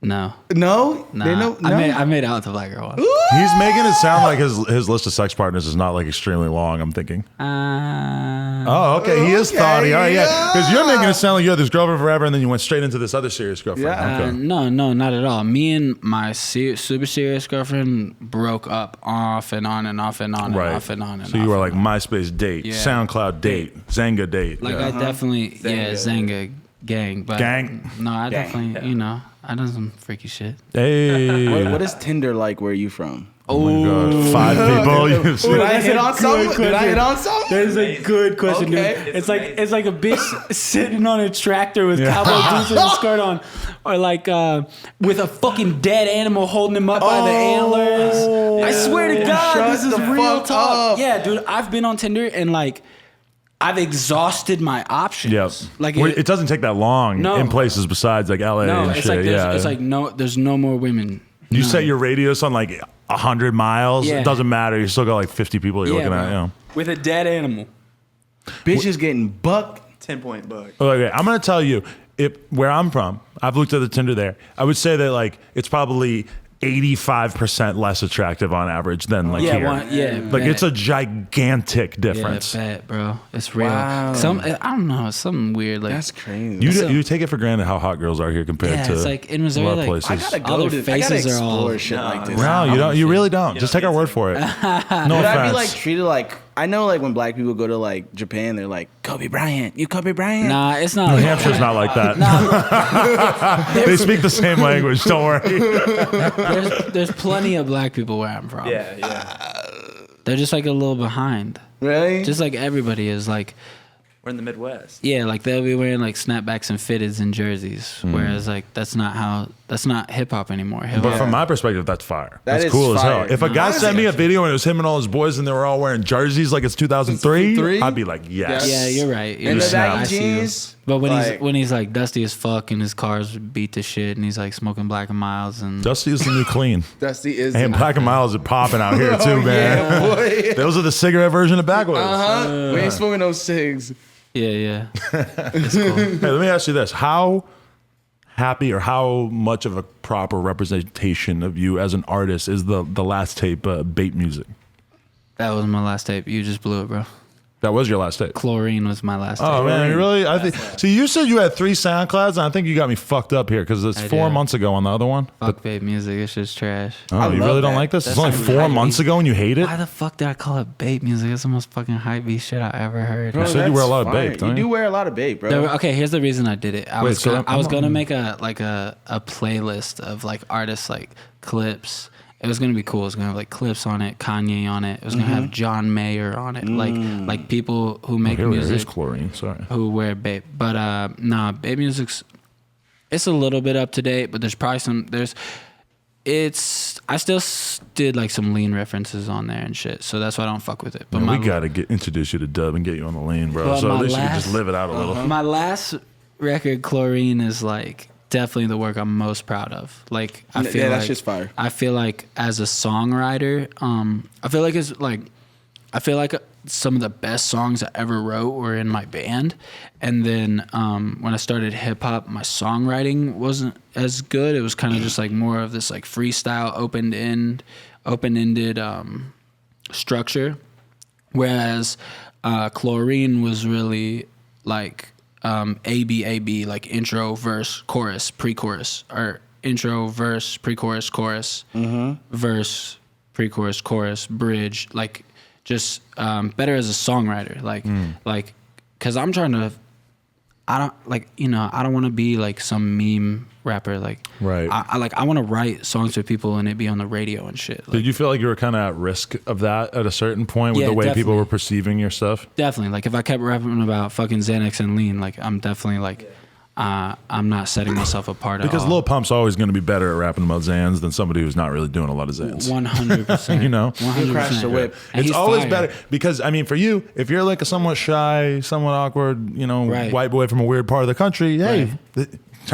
No,
No,
nah.
They know, no.
I made out with a black girl once.
He's making it sound like his list of sex partners is not like extremely long. I'm thinking. Oh, okay. He is
Okay,
thoughty. All right, yeah.
yeah.
Because you're making it sound like you had this girlfriend forever, and then you went straight into this other serious girlfriend.
Yeah.
Okay.
No, not at all. Me and my super serious girlfriend broke up off and on and off and on and
Right.
off and on and
So you
off
were
and
like
on.
MySpace date,
Yeah.
SoundCloud date, Zanga date.
Like
yeah.
I definitely, Zanga gang, but
Gang.
No, I definitely, I done some freaky shit.
Hey.
What is Tinder like? Where are you from?
Oh my God. 5 people. You've seen
Did
it.
I hit on something? Did I hit on something?
That is a good question,
Okay.
dude. It's like a bitch sitting on a tractor with cowboy boots and a skirt on, or like with a fucking dead animal holding him up by the antlers. I swear to God,
Shut
this is
the
real
fuck
talk.
up.
Yeah, dude, I've been on Tinder and like I've exhausted my options.
Yep.
Like
It doesn't take that long
No.
in places besides like LA
no,
and
it's
shit.
like
yeah.
it's like no, there's no more women.
You
No.
set your radius on like 100 miles.
Yeah.
It doesn't matter. You still got like 50 people you're looking
bro.
at. You know.
With a dead animal.
Bitches getting bucked.
10-point buck.
Okay, I'm gonna tell you where I'm from. I've looked at the Tinder there. I would say that like it's probably 85% less attractive on average than like here. Like it's a gigantic difference.
Yeah, bet, bro. It's real.
Wow.
I don't know. It's something weird. Like
That's crazy.
You take it for granted how hot girls are here compared
yeah,
to
it's like in
a
Missouri.
lot of
Like,
places.
I gotta
All
go
their
to. I gotta
faces are all-
explore shit like this.
No, you don't. You really don't. Just take our word for it. No
Would I be like
offense.
treated like? I know like when black people go to like Japan, they're like Kobe Bryant. You Kobe Bryant?
Nah, it's not.
New Hampshire's not like that. They speak the same language. Don't worry.
There's plenty of black people where I'm from.
Yeah.
They're just like a little behind.
Really?
Just like everybody is. Like,
We're in the Midwest.
yeah, like they'll be wearing like snapbacks and fitteds and jerseys. Whereas like that's not hip hop anymore. Hip
But
hop.
from my perspective, that's fire.
That
That's
is
cool as
fire.
hell. If a guy
Honestly,
sent me a video and it was him and all his boys and they were all wearing jerseys like it's 2003,
2003?
I'd be like, yes.
Yeah, you're right. You're
And the
right.
snap.
I
baggy
see you.
jeans.
But when
like-
he's like dusty as fuck and his car's beat to shit and he's like smoking Black and Miles and
Dusty is the new clean.
Dusty is.
And Black and Miles are popping out here too, man.
Yeah, boy.
Those are the cigarette version of backwoods.
We ain't smoking those cigs.
yeah. It's cool.
Hey, let me ask you this: how happy or how much of a proper representation of you as an artist is the last tape, Bait Music?
That was my last tape. You just blew it, bro.
That was your last tape.
Chlorine was my last
Oh
tape.
man, you really? I think. See, you said you had 3 SoundClouds, and I think you got me fucked up here because it's
I
4
did.
months ago on the other one.
Fuck babe music. It's just trash.
Oh, you
love
really don't
that.
like this?
That's
It's only
like
4
hype
months
beat.
ago, and you hate it.
Why the fuck did I call it babe music? It's the most fucking hype beat shit I ever heard.
You said you wear a lot of
Fire.
Bape, don't
You
you?
do wear a lot of Bape, bro.
Okay, here's the reason I did it. I
Wait,
was
so
gonna, I was
I'm-
gonna make a playlist of like artists like clips. It was gonna be cool. It was gonna have like clips on it, Kanye on it. It was gonna have John Mayer on it, like people who make
Here it is,
music
chlorine. Sorry.
who wear Bape. But nah, Bape music's it's a little bit up to date, but there's probably I still did like some lean references on there and shit, so that's why I don't fuck with it. But
Man, we gotta introduce you to Dub and get you on the lane, bro.
But
So
my
at least you can
last-
just live it out a little.
my last record, Chlorine, is like definitely the work I'm most proud of. Like I feel
Yeah,
like
that's just fire.
I feel like as a songwriter, I feel like some of the best songs I ever wrote were in my band, and then when I started hip hop, my songwriting wasn't as good. It was kind of just like more of this like freestyle, open-ended structure. Whereas Chlorine was really like A-B, like intro, verse, chorus, pre-chorus, or intro, verse, pre-chorus, chorus, verse, pre-chorus, chorus, bridge, like just better as a songwriter, like because I'm trying to, I don't want to be like some meme rapper, like
right.
I want to write songs for people and it be on the radio and shit. Like,
did you feel like you were kind of at risk of that at a certain point with the way people were perceiving your stuff?
Definitely. Like if I kept rapping about fucking Xanax and lean, like I'm definitely like, I'm not setting myself apart
because
at all.
Lil Pump's always going to be better at rapping about Xans than somebody who's not really doing a lot of Xans.
100%.
You know,
100%.
Crash the whip.
And
it's
he's
always
fire.
better because I mean, for you, if you're like a somewhat shy, somewhat awkward, white boy from a weird part of the country, hey,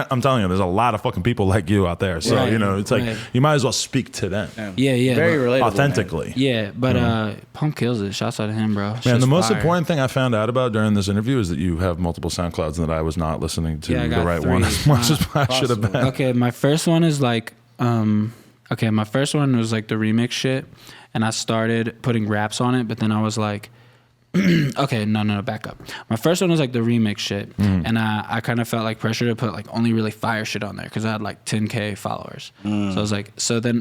I'm telling you, there's a lot of fucking people like you out there. So it's like you might as well speak to them.
Yeah.
Very relatable,
authentically.
Man. Yeah, but Pump kills it. Shouts out to him, bro.
Man,
Shit's
the most
fire.
important thing I found out about during this interview is that you have multiple SoundClouds and that I was not listening to
I
the
got
right
3.
one as much as I should have been.
Okay, my first one is like, my first one was like the remix shit, and I started putting raps on it, but then I was like, okay, no, back up. My first one was like the remix shit, and I kind of felt like pressure to put like only really fire shit on there because I had like 10K followers. So I was like,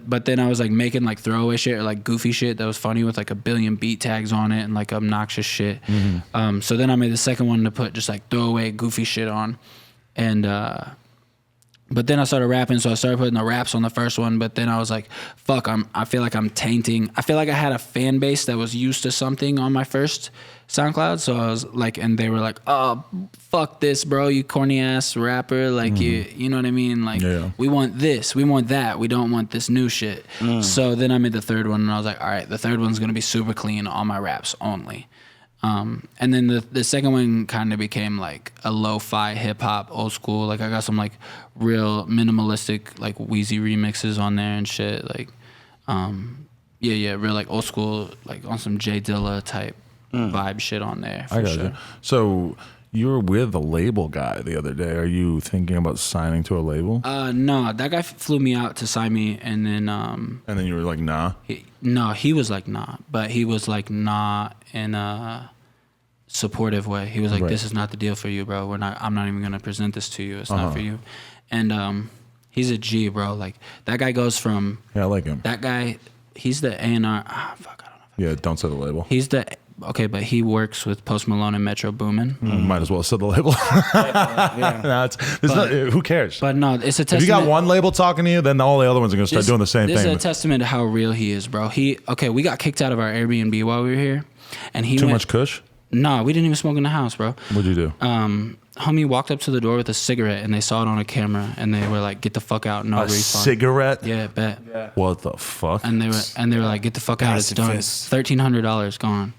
but then I was like making like throwaway shit or like goofy shit that was funny with like a billion beat tags on it and like obnoxious shit. So then I made the second one to put just like throwaway goofy shit on, and but then I started rapping, so I started putting the raps on the first one. But then I was like, "Fuck!" I feel like I'm tainting. I feel like I had a fan base that was used to something on my first SoundCloud. So I was like, and they were like, "Oh, fuck this, bro! You corny ass rapper! Like you know what I mean? Like we want this, we want that. We don't want this new shit." So then I made the third one, and I was like, "All right, the third one's gonna be super clean on my raps only." And then the second one kind of became like a lo-fi hip hop, old school. Like I got some like real minimalistic like Wheezy remixes on there and shit. Like, real like old school, like on some J Dilla type vibe shit on there. For
I got
sure.
you. So you were with a label guy the other day. Are you thinking about signing to a label?
No, that guy flew me out to sign me, and then
and then you were like, nah.
he was like nah, but he was like nah in a supportive way. He was like, "This is not the deal for you, bro. I'm not even gonna present this to you. It's not for you." And he's a G, bro. Like that guy goes from
Yeah, I like him.
that guy. He's the A&R. Fuck, I don't know.
Yeah, don't say the label.
He's the but he works with Post Malone and Metro Boomin.
Might as well say the label. Who cares?
But no, it's a testament.
If you got one label talking to you, then all the other ones are going to start doing the same
This
thing.
is a testament to how real he is, bro. We got kicked out of our Airbnb while we were here, and he
Too
went,
much kush?
No, we didn't even smoke in the house, bro.
What'd you do?
Homie walked up to the door with a cigarette, and they saw it on a camera, and they were like, "Get the fuck out, no
A
refund."
cigarette?
Yeah, bet.
What the fuck?
And they were like, "Get the fuck out, it's done.
Pacifist.
$1,300 gone."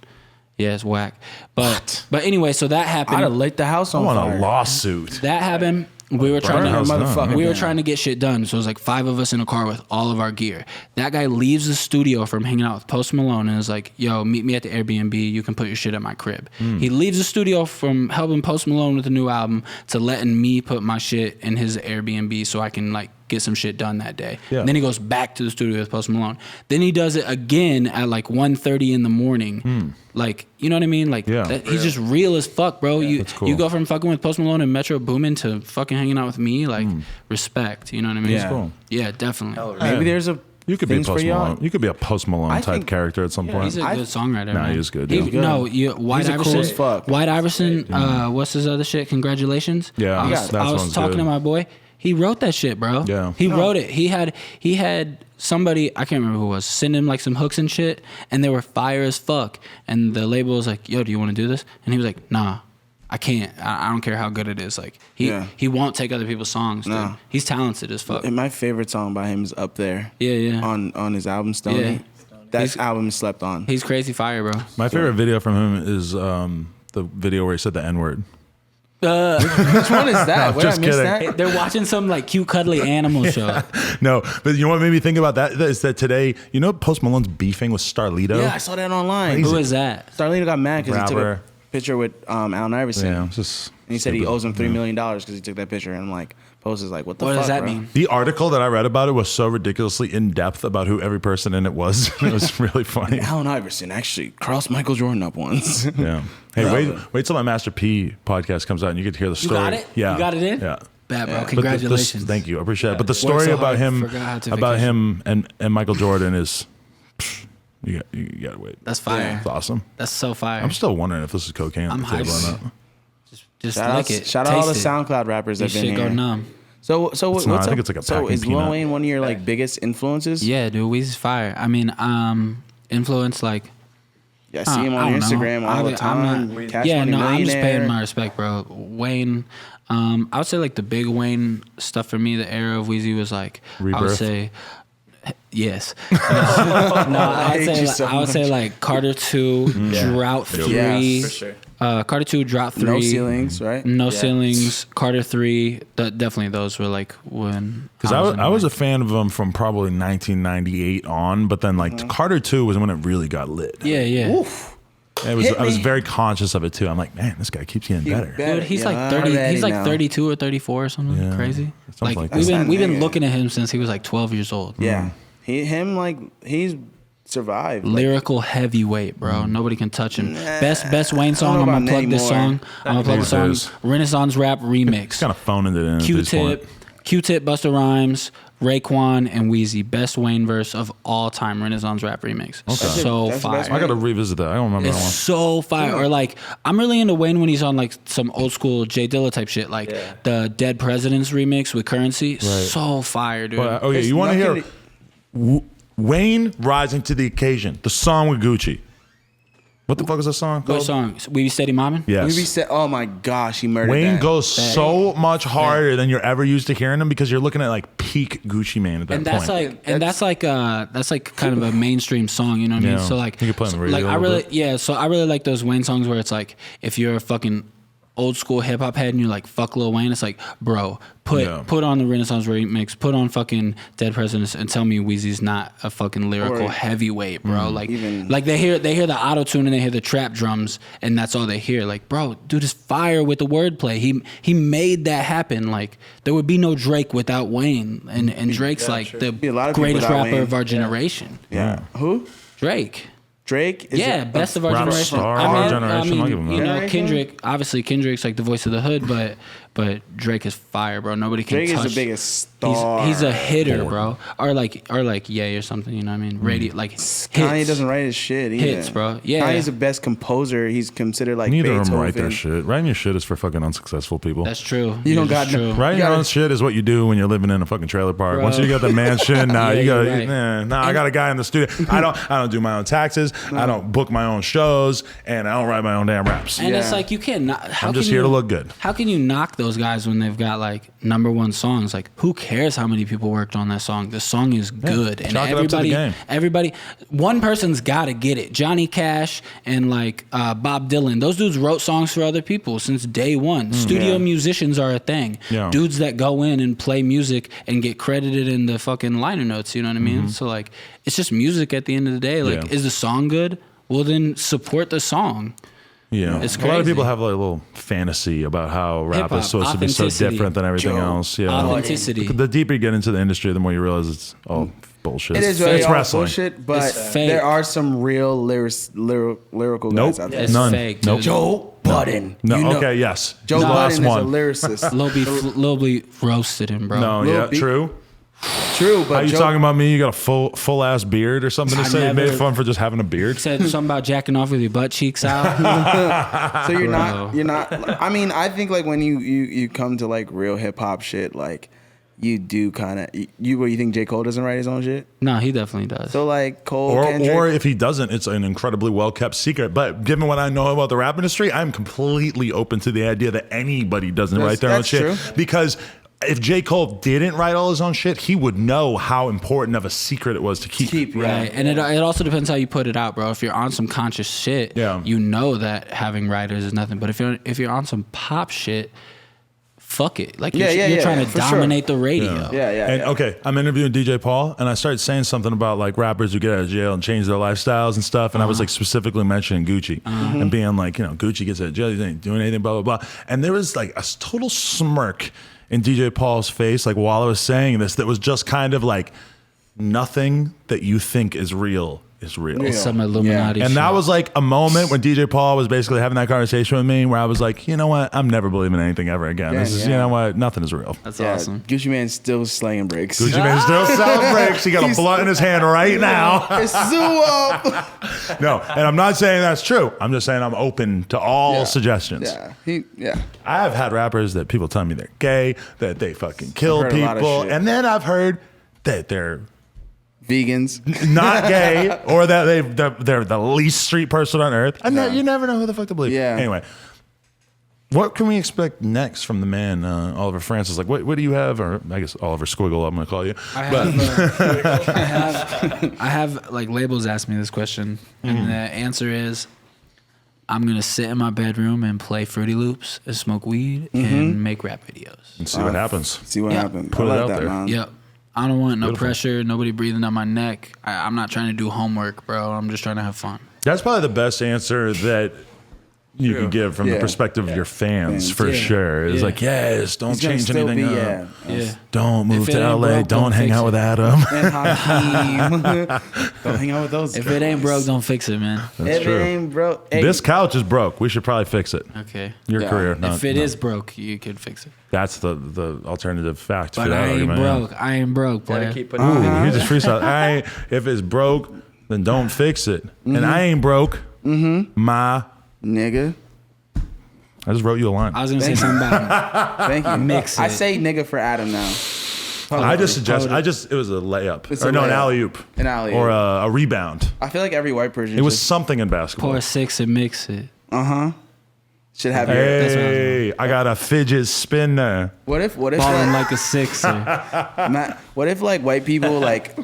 Yeah, it's whack. But anyway, so that happened.
I'd have lit the house
I
on
want
fire.
a lawsuit.
That happened. We were trying
Burn
to
house down.
motherfucker.
we were
down.
trying to get shit done. So it was like 5 of us in a car with all of our gear. That guy leaves the studio from hanging out with Post Malone and is like, "Yo, meet me at the Airbnb. You can put your shit at my crib." He leaves the studio from helping Post Malone with the new album to letting me put my shit in his Airbnb so I can like get some shit done that day.
Yeah.
And then he goes back to the studio with Post Malone. Then he does it again at like 1:30 in the morning. Like, you know what I mean? Like,
Yeah.
he's just real as fuck, bro.
that's cool.
You go from fucking with Post Malone and Metro Boomin to fucking hanging out with me. Like, respect. You know what I mean?
Yeah.
Cool.
Yeah, definitely.
Maybe there's a
You could be
things for
Post
y'all.
Malone. You could be a Post Malone
I
type
think-
character at some point.
He's a good songwriter.
Nah,
man.
he is good,
He-
yeah.
Good.
No, White
He's a
Iverson.
cool as fuck.
White Iverson. What's his other shit? Congratulations.
Yeah,
I
that
was
one's
talking
good.
to my boy. He wrote that shit, bro.
Yeah.
He wrote it. He had somebody, I can't remember who it was, send him like some hooks and shit, and they were fire as fuck. And the label was like, "Yo, do you want to do this?" And he was like, "Nah, I can't. I don't care how good it is." Like he won't take other people's songs. Dude.
No.
He's talented as fuck.
And my favorite song by him is Up There.
Yeah.
On his album Stony.
Yeah.
That
He's-
album is slept on.
He's crazy fire, bro.
My favorite video from him is the video where he said the N-word.
Which one is that? Wait,
just
I missed
kidding.
that?
They're watching some like cute cuddly animal show.
No, but you know what made me think about that is that today, you know, Post Malone's beefing with Starlito.
Yeah, I saw that online.
Who is that?
Starlito got mad because he took
Rapper.
a picture with Allen Iverson.
Yeah,
And
it's just
he said he
stupid.
owes him $3 million because he took that picture. And I'm like, post is like, what the
What
fuck,
does that
bro?
mean?
The article that I read about it was so ridiculously in depth about who every person in it was. It was really funny.
Allen Iverson actually crossed Michael Jordan up once.
Yeah. Hey, wait till my Master P podcast comes out and you get to hear the
You
story.
got it?
Yeah.
You got it in?
Yeah.
Bad, bro.
Yeah.
But
Congratulations.
thank you. I appreciate it. But the
Worked
story
so
about
hard,
him,
forgot how to
and Michael Jordan is, you gotta wait.
That's fire.
It's awesome.
That's so fire.
I'm still wondering if this is cocaine.
I'm
on the table
hyped.
or not.
Just
Shout
lick
out,
it.
shout out all the
Taste it.
SoundCloud rappers that
This
been
shit
here.
go numb.
So
not.
what's
I
up?
think it's like a
so
packing
is Lil
peanut.
Wayne one of your like biggest influences?
Yeah, dude, Weezy's fire. I mean, influence like.
I see him
I
on
don't know.
Instagram all the time. Cash
Yeah,
Money
no, I'm just
Millionaire.
paying my respect, bro. Wayne, I would say like the big Wayne stuff for me. The era of Weezy was like I would
Rebirth?
say. Yes. No, I
hate you so
would say
much.
like Carter 2, Drought 3.
Yes, for
sure.
Carter 2, Drought 3.
No ceilings, right?
No
Yeah.
ceilings. Carter 3. Definitely those were like when.
Because I was a fan of him from probably 1998 on, but then like Carter 2 was when it really got lit.
Yeah, yeah.
Oof.
I was
Hit me.
very conscious of it too. I'm like, man, this guy keeps getting better.
Dude, he's
Yeah,
like 30.
already
He's like
know.
32 or 34 or something
Yeah,
crazy.
something like that.
we've
That's
been
that nigga.
looking at him since he was like 12 years old.
Yeah, he's survived.
Lyrical heavyweight, bro. Nobody can touch him. Best Wayne
I
song.
don't
I'm
know
gonna
about
plug this
anymore.
song. I'm gonna plug the
These
song.
days.
Renaissance rap remix.
Kind of phoning it in. At this point.
Q-Tip, Busta Rhymes, Raekwon, and Wheezy. Best Wayne verse of all time. Renaissance rap remix. So
That's the best
fire.
I got to revisit that. I don't remember
It's
that one.
so fire. Or like, I'm really into Wayne when he's on like some old school Jay Dilla type shit, like the Dead Presidents remix with Currency. So fire, dude.
But, okay,
It's
you want to hear
nothing
Wayne rising to the occasion? The song with Gucci. What the fuck is that song
What
called?
song? We Be Steady Mobbin'?
Yes.
We be said, oh my gosh, he murdered
Wayne
that.
goes so much harder than you're ever used to hearing him because you're looking at like peak Gucci Mane at that
And
point.
that's like kind of a mainstream song, you know what I mean?
Yeah.
So like,
You can play on the radio
like
a
I
little
really,
bit.
yeah. So I really like those Wayne songs where it's like, if you're a fucking old school hip hop head and you're like, fuck Lil Wayne, it's like, bro, put on the Renaissance remix, put on fucking Dead Presidents, and tell me Weezy's not a fucking lyrical
Or
heavyweight, bro. Like,
even-
like they hear the auto tune and they hear the trap drums, and that's all they hear. Like, bro, dude is fire with the wordplay. He made that happen. Like, there would be no Drake without Wayne, and Drake's like
Be a
the
lot of people
greatest
without
rapper
Wayne.
of our generation.
Yeah. Who?
Drake.
Drake? Is
Yeah,
it-
best of our
Rap
generation.
star of our generation, I'll give him
you
that.
know,
Generation?
Kendrick. Obviously, Kendrick's like the voice of the hood, but Drake is fire, bro. Nobody can
Drake is
touch.
the biggest star.
He's a hitter, bro. Or like Ye or something. You know what I mean? Radio like
Kanye
hits.
doesn't write his shit either.
Hits, bro. Yeah.
Kanye's the best composer. He's considered like
Neither of
Beethoven.
them write their shit. Writing your shit is for fucking unsuccessful people.
That's true.
You don't
That's
got
true.
no-
Writing
You
your
gotta-
own shit is what you do when you're living in a fucking trailer park.
Bro.
Once you got the mansion, nah,
Yeah,
you got
you're right.
I got a guy in the studio. I don't do my own taxes. I don't book my own shows, and I don't write my own damn raps.
And it's
Yeah.
like you can't. How
I'm just
can
here
you-
to look good.
How can you knock those guys when they've got like #1 songs? Like, who cares how many people worked on that song? The song is good, and
chalk it up to the game.
everybody, one person's got to get it. Johnny Cash and like Bob Dylan, those dudes wrote songs for other people since day one. Studio musicians are a thing.
Yeah.
Dudes that go in and play music and get credited in the fucking liner notes. You know what I mean? So like, it's just music at the end of the day. Like,
Yeah.
is the song good? Well, then support the song.
Yeah,
It's
a lot of
crazy.
people have like a little fantasy about how rap
Hip-hop,
is supposed to be so
authenticity.
different than everything else. Yeah,
Authenticity.
The deeper you get into the industry, the more you realize it's all bullshit.
It is very
it's
all
wrestling.
bullshit, but
It's fake.
there are some real lyrical guys
Nope.
out there.
It's
None.
fake.
Nope.
Dude.
Joe Budden.
No,
You know-
okay, yes.
Joe
He's the last
Budden is a
one.
lyricist.
Lil B roasted him, bro.
No,
Lil
yeah,
B-
true.
True, but
How you
Joe,
talking about me? You got a full ass beard or something to
I
say?
never-
Made fun for just having a beard.
Said something about jacking off with your butt cheeks out.
So you're
Bro.
not. I mean, I think like when you come to like real hip hop shit, like you do kind of you think J. Cole doesn't write his own shit?
No, he definitely does.
So like Cole,
Or
Kendrick,
if he doesn't, it's an incredibly well kept secret. But given what I know about the rap industry, I'm completely open to the idea that anybody doesn't write their own
that's
shit.
true.
Because if J. Cole didn't write all his own shit, he would know how important of a secret it was to keep.
Right, and it also depends how you put it out, bro. If you're on some conscious shit,
Yeah.
you know that having writers is nothing. But if you're on some pop shit, fuck it. Like you're trying to
for sure.
dominate the radio.
Yeah.
And okay, I'm interviewing DJ Paul, and I started saying something about like rappers who get out of jail and change their lifestyles and stuff. And I was like specifically mentioning Gucci and being like, Gucci gets out of jail, he ain't doing anything, blah blah blah. And there was like a total smirk in DJ Paul's face, like while I was saying this, that was just kind of like nothing that you think is real is real.
It's some Illuminati
And
shit.
that was like a moment when DJ Paul was basically having that conversation with me where I was like, you know what? I'm never believing anything ever again.
Yeah,
This is,
yeah.
you know what? Nothing is real.
That's
Yeah,
awesome.
Gucci Mane's still slaying bricks.
Gucci Mane still selling bricks. He got a blunt in his hand right now.
It's zoo up.
No, and I'm not saying that's true. I'm just saying I'm open to all suggestions.
Yeah.
I have had rappers that people tell me they're gay, that they fucking kill
I've heard a lot of
people,
shit.
and then I've heard that they're
Vegans.
not gay or that they're the least street person on earth. And you never know who the fuck to believe.
Yeah.
Anyway, what can we expect next from the man, Oliver Francis? Like, what do you have? Or I guess Oliver Squiggle, I'm going to call you.
I have like labels ask me this question, and the answer is, I'm gonna sit in my bedroom and play Fruity Loops and smoke weed and make rap videos.
And see what happens.
See what
Yeah.
happens.
Put
I
it
like
out
that,
there.
man.
Yep. I don't want no pressure, nobody breathing down my neck. I'm not trying to do homework, bro. I'm just trying to have fun.
That's probably the best answer that you can give from the
Yeah.
perspective of your fans, for
Yeah.
sure. It's
Yeah.
like, yes, don't
He's gonna
change
still
anything
be,
up.
Yeah.
Don't move
If it
to
ain't
LA.
broke,
don't
don't
hang
fix
out
it.
with Adam.
And Hakeem. Don't hang out with those
If
guys.
it ain't broke, don't fix it, man.
That's
If
true.
it ain't broke. Hey,
This couch is broke. We should probably fix it.
Okay.
Your
Yeah.
career.
If it is broke, you could fix it.
That's the alternative fact.
But
for that
I ain't
argument.
broke. I ain't broke,
Gotta
player.
keep putting
Ooh,
it
he just freestyle. If it's broke, then don't fix it. And I ain't broke. My.
nigga.
I just wrote you a line.
I was gonna say something about
Thank you.
Mix
I
it.
say nigga for Adam now.
I just suggest. It was a layup.
It's
Or
a
no, an
layup.
alley oop.
An alley-oop.
Or a rebound.
I feel like every white person
It was
just,
something in basketball.
pour 6 and mix it.
should have your.
Hey, I got a fidget spinner.
What if
Balling
like,
like a sixer.
Matt, what if like white people like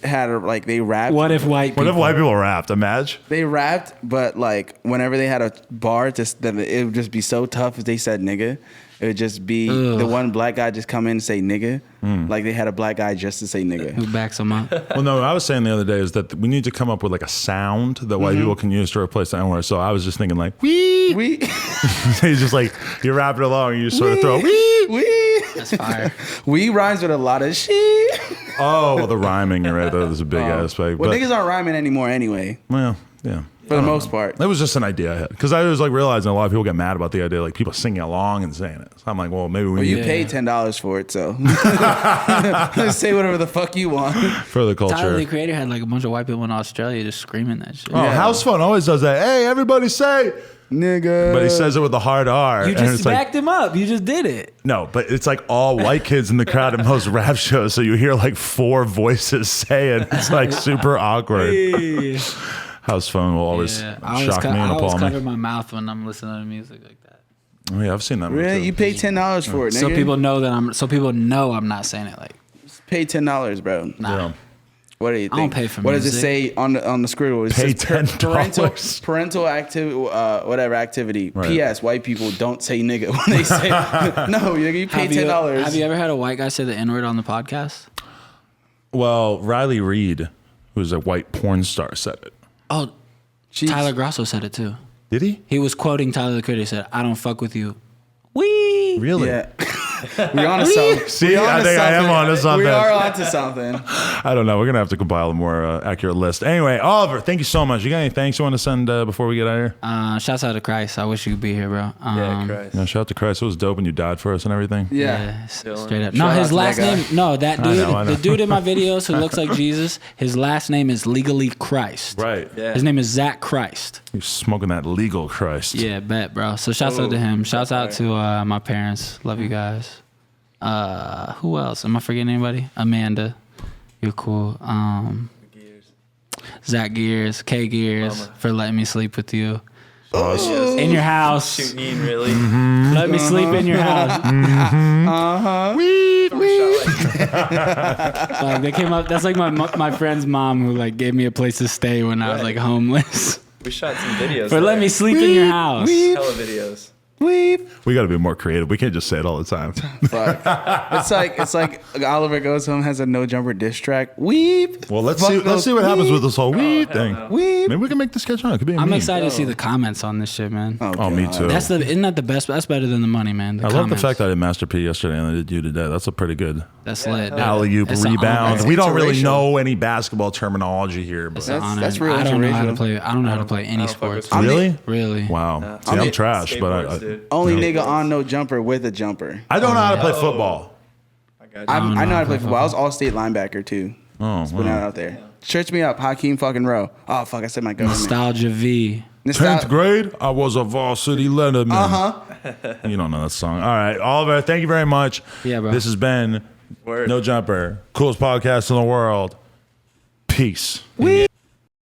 had a, like they rapped?
What if white people?
What if white people rapped? Imagine.
They rapped, but like whenever they had a bar, just then it would just be so tough if they said nigga. It would just be the one black guy just come in and say nigga. Like they had a black guy just to say nigga.
Who backs them up?
Well, no, what I was saying the other day is that we need to come up with like a sound that white people can use to replace the N-word. So I was just thinking like, wee.
We
He's just like, you're rapping along and you just sort of throw, wee.
we
That's fire.
we rhymes with a lot of shit.
Oh, well, the rhyming, you're right. That was a big aspect.
Well,
But,
niggas aren't rhyming anymore anyway,
well, yeah.
for the most part.
That was just an idea I had. Because I was like realizing a lot of people get mad about the idea, like people singing along and saying it. So I'm like, well, maybe we
Well, you
need
paid $10 for it, so say whatever the fuck you want.
for the
Tyler,
culture.
the Creator, had like a bunch of white people in Australia just screaming that shit.
Oh,
Yeah.
House Phone always does that. Hey, everybody say.
Nigga.
But he says it with a hard R.
You
and
just
it's like,
backed him up. You just did it.
no, but it's like all white kids in the crowd in most rap shows. So you hear like 4 voices say it. It's like super awkward. House Phone will always
I
shock me and
I always
appall
cover
me.
my mouth when I'm listening to music like that.
Oh, yeah, I've seen that movie
Really?
too.
You paid $10 for it, nigga.
So people know that so people know I'm not saying it like,
Pay $10, bro.
nah.
Yeah.
What do you think?
I don't pay for
What does it
music.
say on the screen? It
Pay
says
$10.
parental activity, whatever activity.
Right.
P.S. White people don't say nigga when they say no. You pay $10.
Have you ever had a white guy say the N-word on the podcast?
Well, Riley Reid, who's a white porn star, said it.
Oh, Tyler Grosso said it too.
Did he?
He was quoting Tyler the Creator. He said, "I don't fuck with you." Wee.
Really?
Yeah. We on to something.
See,
We
I
onto
think I am
something.
onto something.
We are onto something.
I don't know. We're gonna have to compile a more accurate list. Anyway, Oliver, thank you so much. You got any thanks you want to send before we get out of here?
Shouts out to Christ. I wish you could be here, bro.
Yeah, Christ.
Yeah, shout out to Christ. It was dope when you died for us and everything.
Yeah.
Straight up.
Shout
No,
out
his
to that
last
guy.
name. No, that dude.
I know.
The dude in my videos who looks like Jesus. His last name is legally Christ.
Right.
Yeah.
His name is Zach Christ.
You're smoking that legal Christ.
Yeah, bet, bro. So shouts out to him. Shouts out to my parents. Love you guys. Who else? Am I forgetting anybody? Amanda, you're cool. Zach Gears, K Gears,
Mama.
for letting me sleep with you
Us.
in your house.
Shooting really.
Let me sleep in your house. Like, they came up. That's like my friend's mom who like gave me a place to stay when I was like homeless.
We shot some videos.
For let
there.
me sleep in your house.
Hella videos.
Weep.
We got to be more creative. We can't just say it all the time.
Fuck. It's like Oliver goes home, has a no jumper diss track. Weep.
Well, let's
Fuck
see
those
what happens
weep.
with this whole weed thing.
no.
Weep.
Maybe we can make this sketch on. It could be a
I'm
meme.
excited to see the comments on this shit, man.
Oh, me
God.
too.
Isn't that the best? That's better than the money, man.
I love the fact that I did Master P yesterday and I did you today. That's a pretty good
That's lit. dude.
alley-oop
It's an
rebound.
honor.
We don't really
interracial.
know any basketball terminology here. But
It's an honor.
that's real
I don't know how to
interracial.
play. I don't know how to play any
I don't fuck with
sports.
Really?
Really?
Wow. See,
I'm
I'm
the-
trash, but
Skateboards,
I
dude.
Only nigga on no jumper with a jumper.
don't know how to play football.
I got you.
I know how to play football. I was all-state linebacker too.
Oh,
Put that out there. Search me up, Hakeem fucking Rowe. Oh fuck, I said my government.
Nostalgia V.
10th grade, I was a varsity letterman. You don't know that song. All right, Oliver, thank you very much.
Yeah, bro.
This has been
Word.
No Jumper, coolest podcast in the world. Peace.